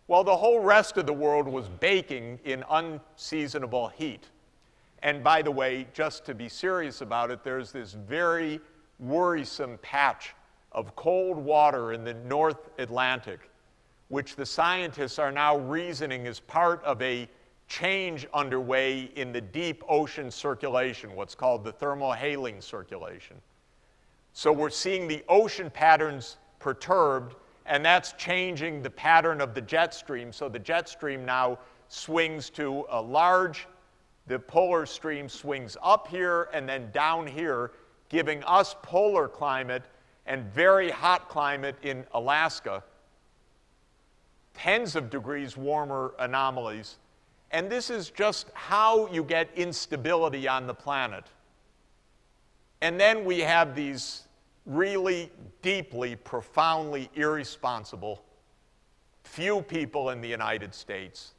while the whole rest of the world was baking in unseasonable heat. And by the way, just to be serious about it, there's this very worrisome patch of cold water in the North Atlantic which the scientists are now reasoning is part of a change underway in the deep ocean circulation, what's called the thermohaline circulation. So we're seeing the ocean patterns perturbed, and that's changing the pattern of the jet stream. So the jet stream now swings to a large, the polar stream swings up here and then down here, giving us polar climate and very hot climate in Alaska, tens of degrees warmer anomalies. And this is just how you get instability on the planet. And then we have these really deeply, profoundly irresponsible few people in the United States,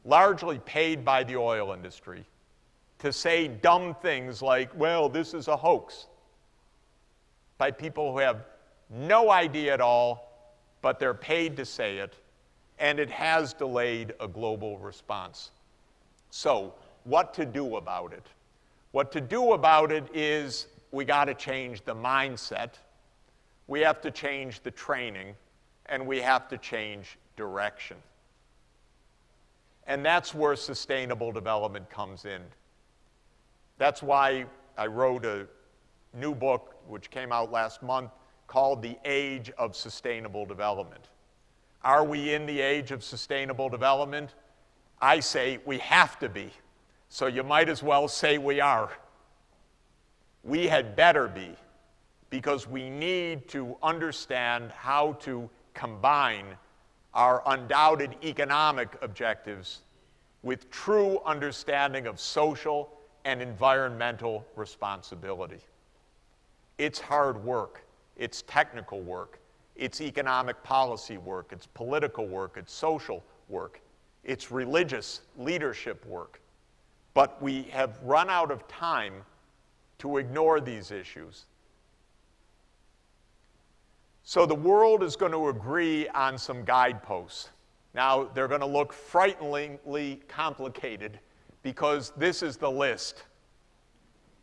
largely paid by the oil industry, to say dumb things like, well, this is a hoax, by people who have no idea at all, but they're paid to say it, and it has delayed a global response. So, what to do about it? What to do about it is we got to change the mindset, we have to change the training, and we have to change direction. And that's where sustainable development comes in. That's why I wrote a new book, which came out last month, called The Age of Sustainable Development. Are we in the age of sustainable development? I say we have to be. So you might as well say we are. We had better be, because we need to understand how to combine our undoubted economic objectives with true understanding of social and environmental responsibility. It's hard work, it's technical work, it's economic policy work, it's political work, it's social work, it's religious leadership work. But we have run out of time to ignore these issues. So the world is going to agree on some guideposts. Now, they're going to look frighteningly complicated because this is the list.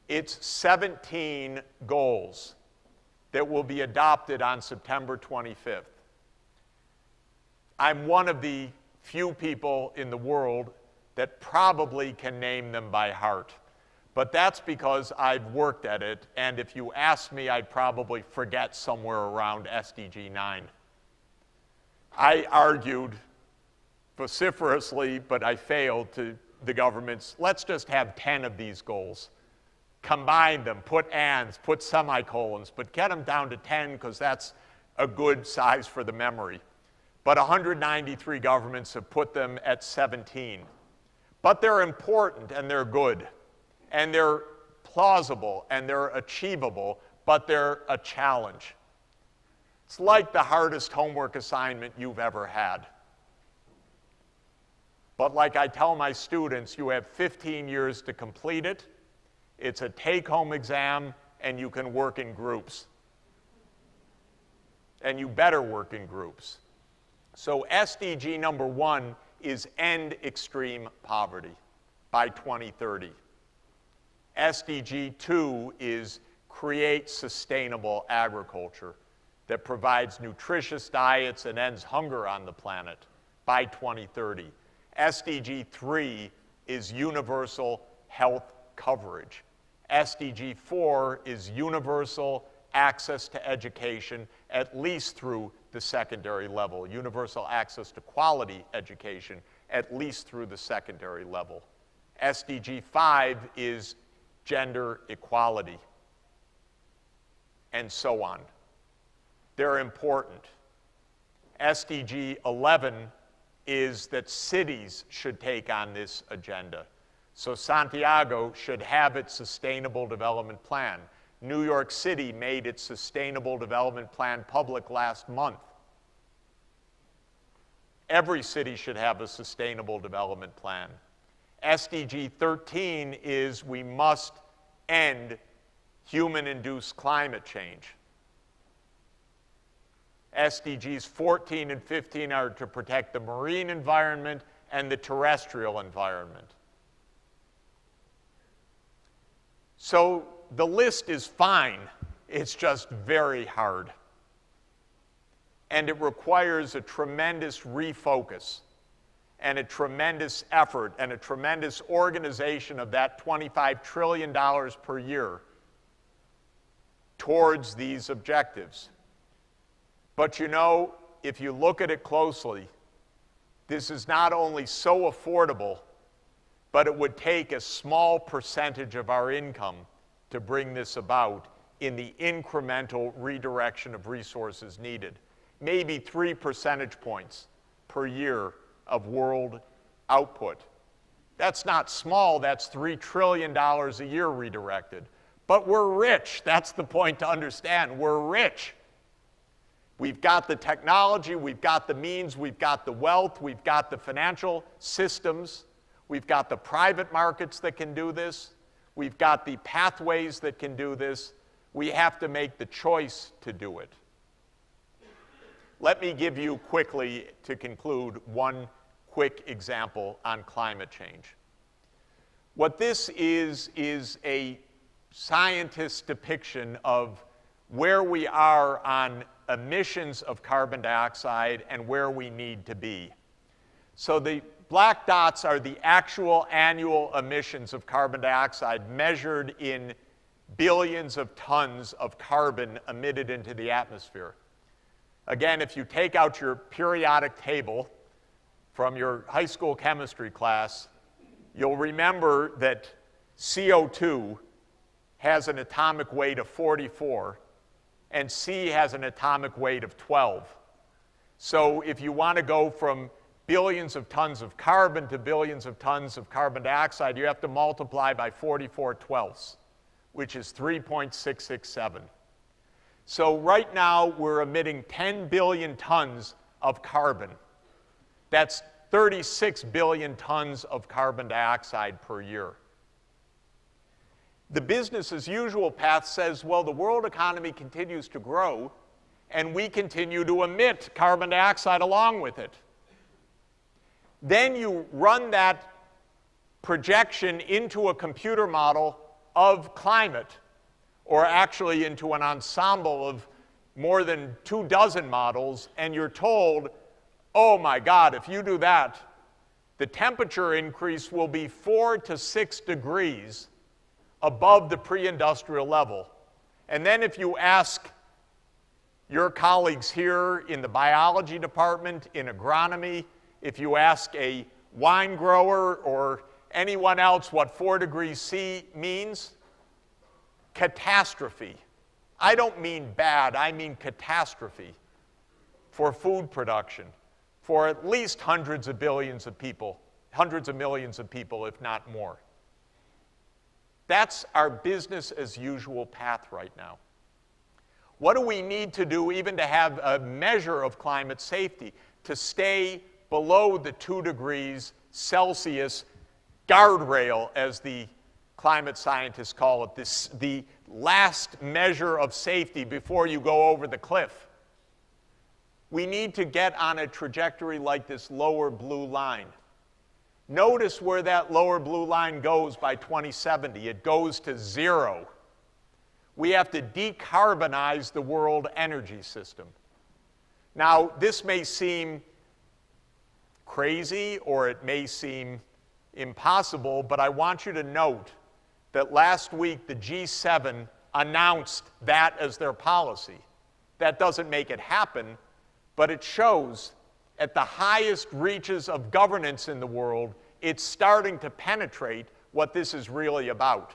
It's 17 goals that will be adopted on September 25th. I'm one of the few people in the world that probably can name them by heart. But that's because I've worked at it, and if you ask me, I'd probably forget somewhere around SDG 9. I argued vociferously, but I failed, to the governments, let's just have 10 of these goals. Combine them, put ands, put semicolons, but get them down to 10 because that's a good size for the memory. But 193 governments have put them at 17. But they're important and they're good. And they're plausible and they're achievable, but they're a challenge. It's like the hardest homework assignment you've ever had. But like I tell my students, you have 15 years to complete it. It's a take-home exam, and you can work in groups. And you better work in groups. So SDG number 1 is end extreme poverty by 2030. SDG 2 is create sustainable agriculture that provides nutritious diets and ends hunger on the planet by 2030. SDG 3 is universal health coverage. SDG 4 is universal access to education, at least through the secondary level. Universal access to quality education, at least through the secondary level. SDG 5 is gender equality, and so on. They're important. SDG 11 is that cities should take on this agenda. So Santiago should have its sustainable development plan. New York City made its sustainable development plan public last month. Every city should have a sustainable development plan. SDG 13 is we must end human-induced climate change. SDGs 14 and 15 are to protect the marine environment and the terrestrial environment. So the list is fine, it's just very hard. and it requires a tremendous refocus and a tremendous effort and a tremendous organization of that $25 trillion per year towards these objectives. But you know, if you look at it closely, this is not only so affordable, but it would take a small percentage of our income to bring this about in the incremental redirection of resources needed. Maybe 3 percentage points per year of world output. That's not small, that's $3 trillion a year redirected. But we're rich, that's the point to understand, we're rich. We've got the technology, we've got the means, we've got the wealth, we've got the financial systems, we've got the private markets that can do this, we've got the pathways that can do this. We have to make the choice to do it. Let me give you quickly, to conclude, one quick example on climate change. What this is a scientist's depiction of where we are on emissions of carbon dioxide and where we need to be. So the black dots are the actual annual emissions of carbon dioxide measured in billions of tons of carbon emitted into the atmosphere. Again, if you take out your periodic table from your high school chemistry class, you'll remember that CO2 has an atomic weight of 44, and C has an atomic weight of 12. So if you want to go from billions of tons of carbon to billions of tons of carbon dioxide, you have to multiply by 44/12, which is 3.667. So right now, we're emitting 10 billion tons of carbon. That's 36 billion tons of carbon dioxide per year. The business as usual path says, well, the world economy continues to grow, and we continue to emit carbon dioxide along with it. Then you run that projection into a computer model of climate, or actually into an ensemble of more than 24 models, and you're told, oh my God, if you do that, the temperature increase will be 4 to 6 degrees above the pre-industrial level. And then if you ask your colleagues here in the biology department, in agronomy, if you ask a wine grower or anyone else what 4 degrees C means, catastrophe. I don't mean bad, I mean catastrophe for food production, for at least hundreds of billions of people, hundreds of millions of people, if not more. That's our business as usual path right now. What do we need to do even to have a measure of climate safety, to stay below the 2 degrees Celsius guardrail, as the climate scientists call it, the last measure of safety before you go over the cliff? We need to get on a trajectory like this lower blue line. Notice where that lower blue line goes by 2070. It goes to 0. We have to decarbonize the world energy system. Now, this may seem crazy or it may seem impossible, but I want you to note that last week the G7 announced that as their policy. That doesn't make it happen, but it shows at the highest reaches of governance in the world, it's starting to penetrate what this is really about.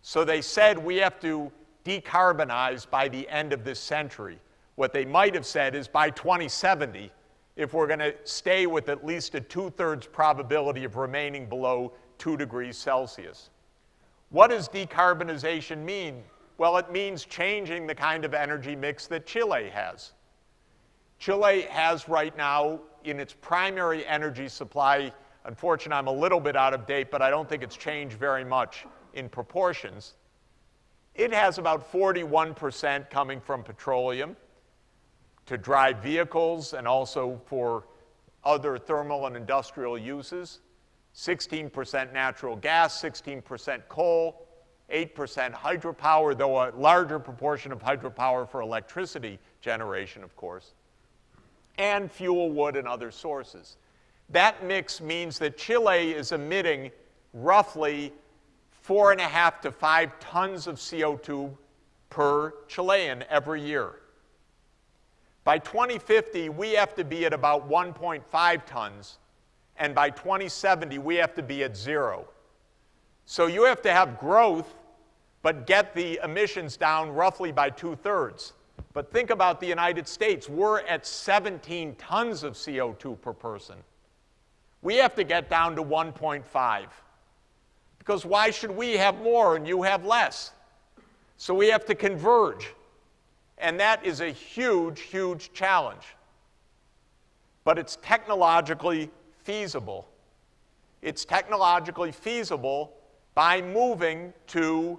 So they said we have to decarbonize by the end of this century. What they might have said is by 2070, if we're going to stay with at least a 2/3 probability of remaining below 2 degrees Celsius. What does decarbonization mean? Well, it means changing the kind of energy mix that Chile has. Chile has right now, in its primary energy supply, unfortunately I'm a little bit out of date, but I don't think it's changed very much in proportions. It has about 41% coming from petroleum to drive vehicles and also for other thermal and industrial uses, 16% natural gas, 16% coal, 8% hydropower, though a larger proportion of hydropower for electricity generation, of course, and fuel, wood, and other sources. That mix means that Chile is emitting roughly 4.5 to 5 tons of CO2 per Chilean every year. By 2050, we have to be at about 1.5 tons, and by 2070, we have to be at 0. So you have to have growth, but get the emissions down roughly by 2/3. But think about the United States. We're at 17 tons of CO2 per person. We have to get down to 1.5. Because why should we have more and you have less? So we have to converge. And that is a huge, huge challenge. But it's technologically feasible. It's technologically feasible by moving to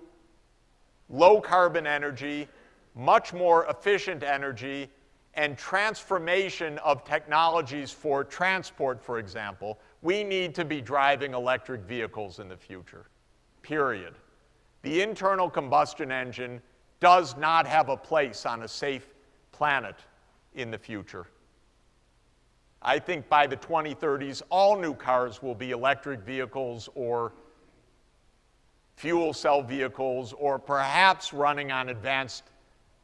low carbon energy, much more efficient energy, and transformation of technologies for transport, for example. We need to be driving electric vehicles in the future, period. The internal combustion engine does not have a place on a safe planet in the future. I think by the 2030s, all new cars will be electric vehicles or fuel cell vehicles, or perhaps running on advanced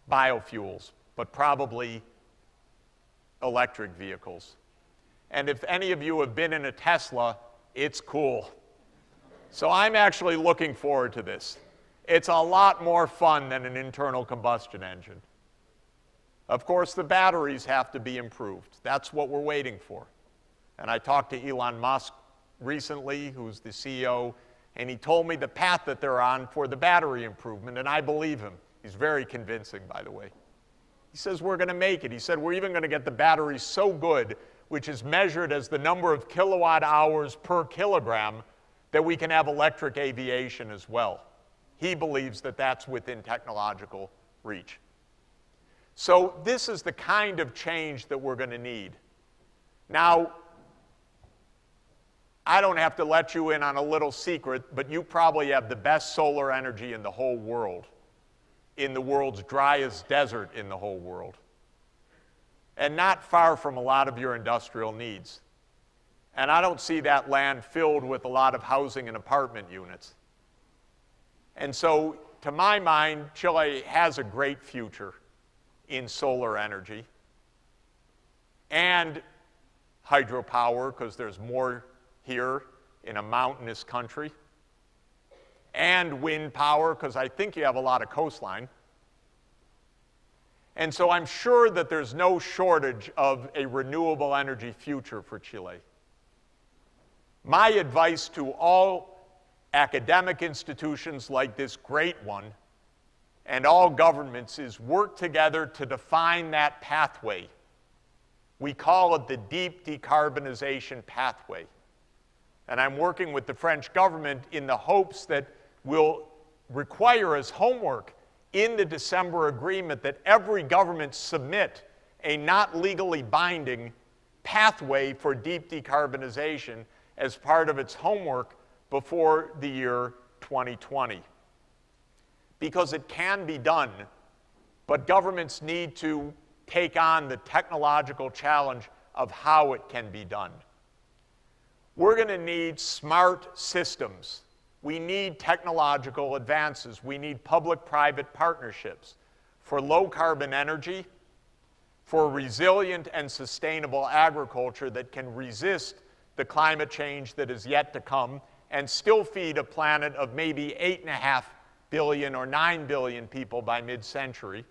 biofuels, but probably electric vehicles. And if any of you have been in a Tesla, it's cool. So I'm actually looking forward to this. It's a lot more fun than an internal combustion engine. Of course, the batteries have to be improved. That's what we're waiting for. And I talked to Elon Musk recently, who's the CEO, and he told me the path that they're on for the battery improvement, and I believe him. He's very convincing, by the way. He says we're going to make it. He said we're even going to get the batteries so good, which is measured as the number of kilowatt hours per kilogram, that we can have electric aviation as well. He believes that that's within technological reach. So this is the kind of change that we're going to need. Now, I don't have to let you in on a little secret, but you probably have the best solar energy in the whole world, in the world's driest desert in the whole world, and not far from a lot of your industrial needs. And I don't see that land filled with a lot of housing and apartment units. And so, to my mind, Chile has a great future in solar energy and hydropower, because there's more here in a mountainous country, and wind power, because I think you have a lot of coastline. And so I'm sure that there's no shortage of a renewable energy future for Chile. My advice to all academic institutions like this great one and all governments is work together to define that pathway. We call it the deep decarbonization pathway. And I'm working with the French government in the hopes that we'll require as homework in the December agreement that every government submit a not legally binding pathway for deep decarbonization as part of its homework before the year 2020. Because it can be done, but governments need to take on the technological challenge of how it can be done. We're going to need smart systems. We need technological advances. We need public-private partnerships for low-carbon energy, for resilient and sustainable agriculture that can resist the climate change that is yet to come and still feed a planet of maybe 8.5 billion or 9 billion people by mid-century,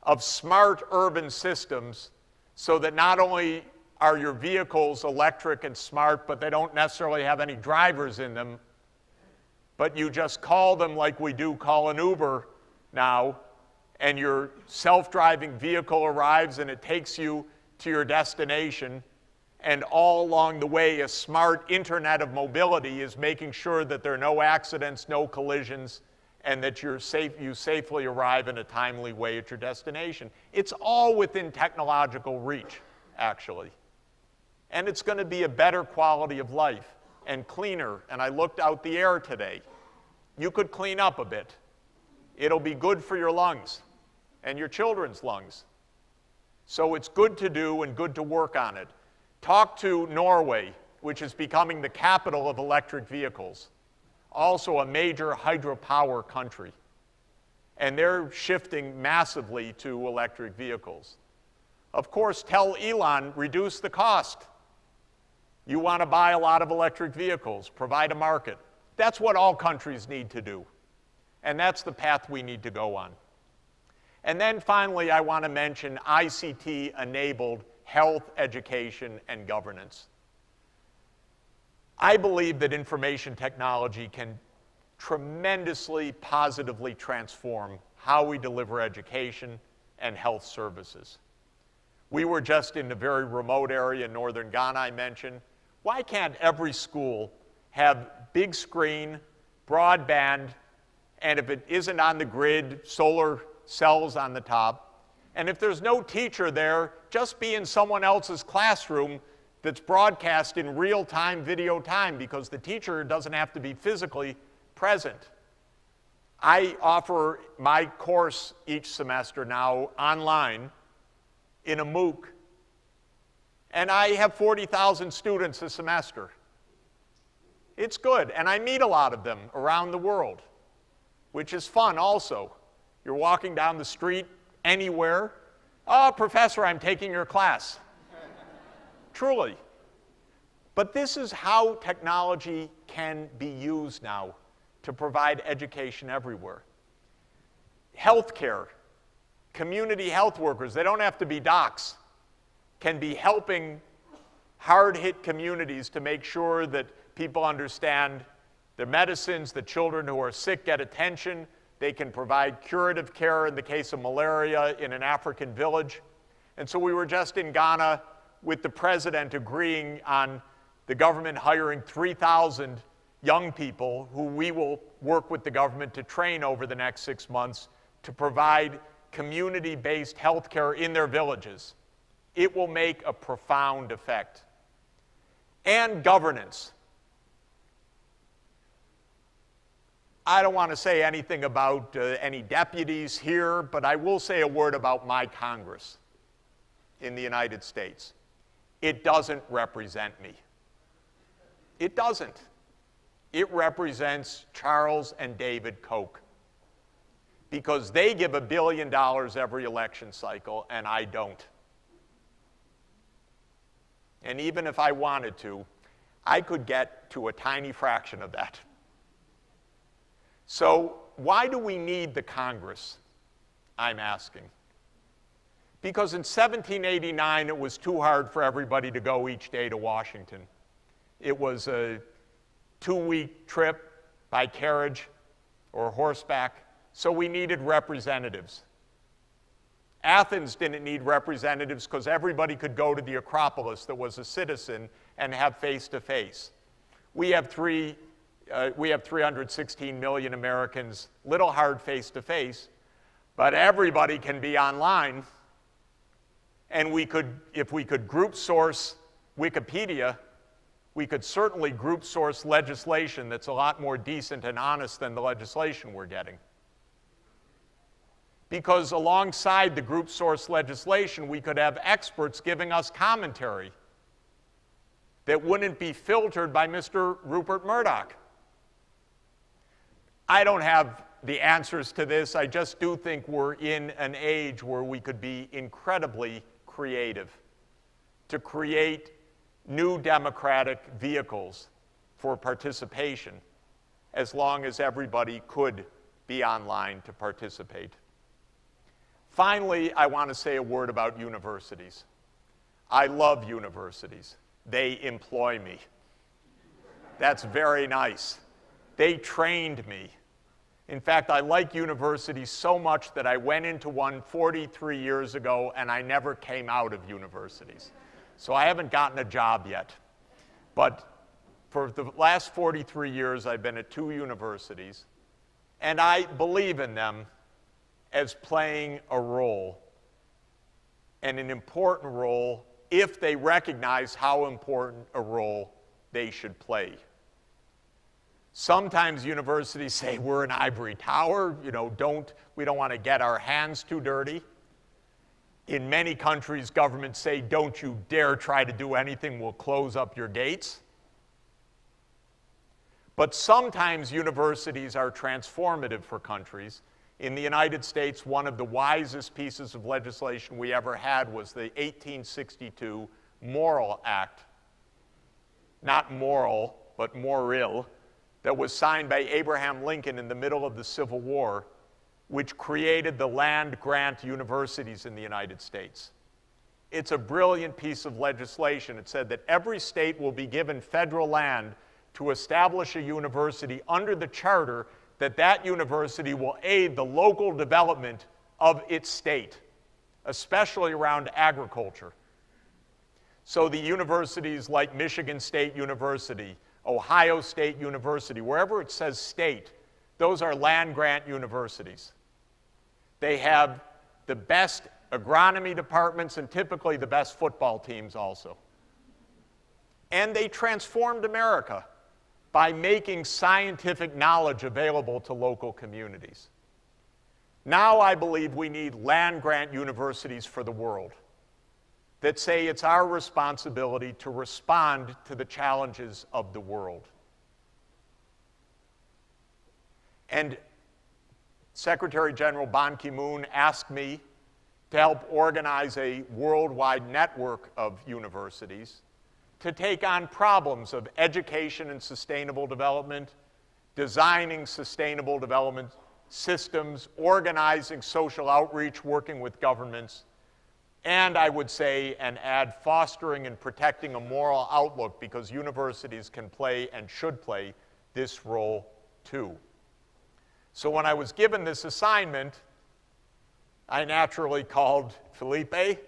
of smart urban systems so that not only are your vehicles electric and smart, but they don't necessarily have any drivers in them, but you just call them like we do call an Uber now, and your self-driving vehicle arrives and it takes you to your destination, and all along the way a smart internet of mobility is making sure that there are no accidents, no collisions, and that you safely arrive in a timely way at your destination. It's all within technological reach, actually. And it's going to be a better quality of life and cleaner. And I looked out the air today. You could clean up a bit. It'll be good for your lungs and your children's lungs. So it's good to do and good to work on it. Talk to Norway, which is becoming the capital of electric vehicles, also a major hydropower country. And they're shifting massively to electric vehicles. Of course, tell Elon, reduce the cost. You want to buy a lot of electric vehicles, provide a market. That's what all countries need to do. And that's the path we need to go on. And then finally, I want to mention ICT-enabled health, education, and governance. I believe that information technology can tremendously positively transform how we deliver education and health services. We were just in a very remote area in northern Ghana I mentioned. Why can't every school have big screen, broadband, and if it isn't on the grid, solar cells on the top? And if there's no teacher there, just be in someone else's classroom that's broadcast in real-time video time because the teacher doesn't have to be physically present. I offer my course each semester now online in a MOOC, and I have 40,000 students a semester. It's good, and I meet a lot of them around the world, which is fun also. You're walking down the street anywhere. Oh, professor, I'm taking your class. Truly. But this is how technology can be used now to provide education everywhere. Healthcare, community health workers, they don't have to be docs, can be helping hard-hit communities to make sure that people understand their medicines, the children who are sick get attention. They can provide curative care in the case of malaria in an African village. And so we were just in Ghana with the president agreeing on the government hiring 3,000 young people who we will work with the government to train over the next 6 months to provide community-based health care in their villages. It will make a profound effect. And governance. I don't want to say anything about any deputies here, but I will say a word about my Congress in the United States. It doesn't represent me. It doesn't. It represents Charles and David Koch because they give $1 billion every election cycle, and I don't. And even if I wanted to, I could get to a tiny fraction of that. So why do we need the Congress, I'm asking? Because in 1789, it was too hard for everybody to go each day to Washington. It was a 2-week trip by carriage or horseback, so we needed representatives. Athens didn't need representatives because everybody could go to the Acropolis that was a citizen and have face-to-face. We have 316 million Americans, little hard face-to-face, but everybody can be online. And we could, if we could group source Wikipedia, we could certainly group source legislation that's a lot more decent and honest than the legislation we're getting. Because alongside the group source legislation, we could have experts giving us commentary that wouldn't be filtered by Mr. Rupert Murdoch. I don't have the answers to this. I just do think we're in an age where we could be incredibly creative to create new democratic vehicles for participation as long as everybody could be online to participate. Finally, I want to say a word about universities. I love universities. They employ me. That's very nice. They trained me. In fact, I like universities so much that I went into one 43 years ago and I never came out of universities. So I haven't gotten a job yet. But for the last 43 years, I've been at 2 universities, and I believe in them as playing a role, and an important role if they recognize how important a role they should play. Sometimes universities say we're an ivory tower, you know, we don't want to get our hands too dirty. In many countries, governments say, don't you dare try to do anything, we'll close up your gates. But sometimes universities are transformative for countries. In the United States, one of the wisest pieces of legislation we ever had was the 1862 Morrill Act. Not moral, but Morrill, that was signed by Abraham Lincoln in the middle of the Civil War, which created the land-grant universities in the United States. It's a brilliant piece of legislation. It said that every state will be given federal land to establish a university under the charter that that university will aid the local development of its state, especially around agriculture. So the universities like Michigan State University, Ohio State University, wherever it says state, those are land-grant universities. They have the best agronomy departments and typically the best football teams also. And they transformed America by making scientific knowledge available to local communities. Now I believe we need land-grant universities for the world that say it's our responsibility to respond to the challenges of the world. And Secretary General Ban Ki-moon asked me to help organize a worldwide network of universities to take on problems of education and sustainable development, designing sustainable development systems, organizing social outreach, working with governments, and I would say and add fostering and protecting a moral outlook, because universities can play and should play this role too. So when I was given this assignment, I naturally called Felipe.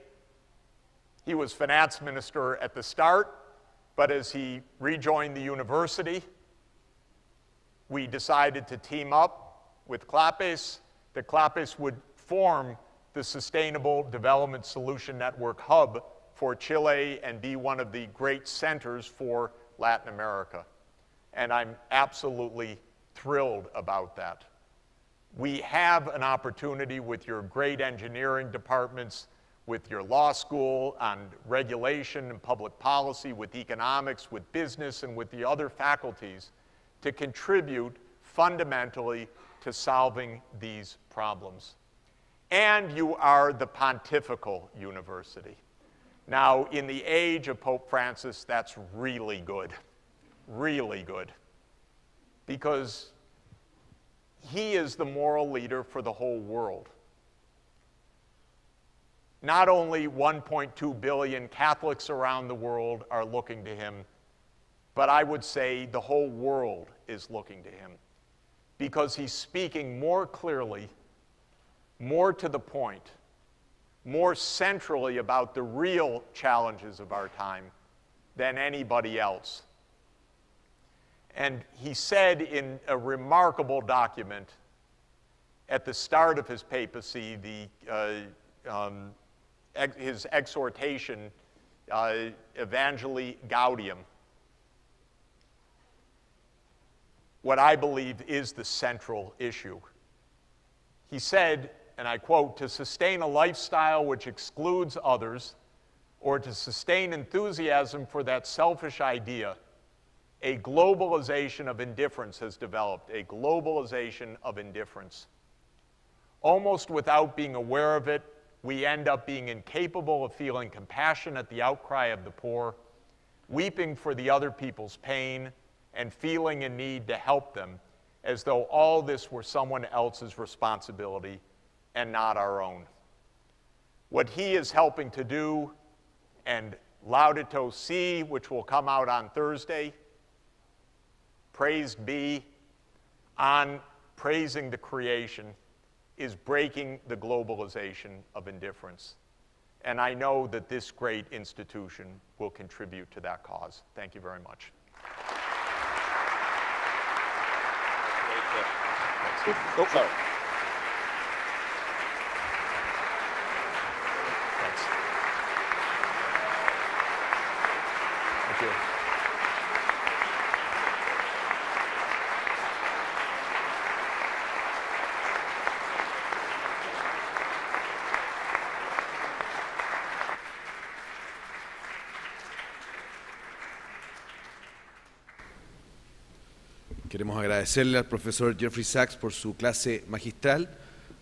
He was finance minister at the start, but as he rejoined the university, we decided to team up with Clase, that Clase would form the Sustainable Development Solution Network hub for Chile and be one of the great centers for Latin America. And I'm absolutely thrilled about that. We have an opportunity with your great engineering departments, with your law school on regulation and public policy, with economics, with business, and with the other faculties to contribute fundamentally to solving these problems. And you are the pontifical university. Now, in the age of Pope Francis, that's really good, because he is the moral leader for the whole world. Not only 1.2 billion Catholics around the world are looking to him, but I would say the whole world is looking to him, because he's speaking more clearly, more to the point, more centrally about the real challenges of our time than anybody else. And he said in a remarkable document at the start of his papacy, his exhortation, Evangelii Gaudium, what I believe is the central issue. He said, and I quote, "To sustain a lifestyle which excludes others, or to sustain enthusiasm for that selfish idea, a globalization of indifference has developed, a globalization of indifference. Almost without being aware of it, we end up being incapable of feeling compassion at the outcry of the poor, weeping for the other people's pain, and feeling a need to help them, as though all this were someone else's responsibility and not our own." What he is helping to do, and Laudato Si, which will come out on Thursday, praised be, on praising the creation, is breaking the globalization of indifference. And I know that this great institution will contribute to that cause. Thank you very much. Oh, sorry. Thanks. Thank you. Queremos agradecerle al profesor Jeffrey Sachs por su clase magistral,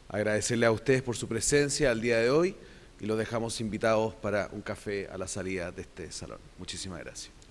agradecerle a ustedes por su presencia el día de hoy y los dejamos invitados para un café a la salida de este salón. Muchísimas gracias.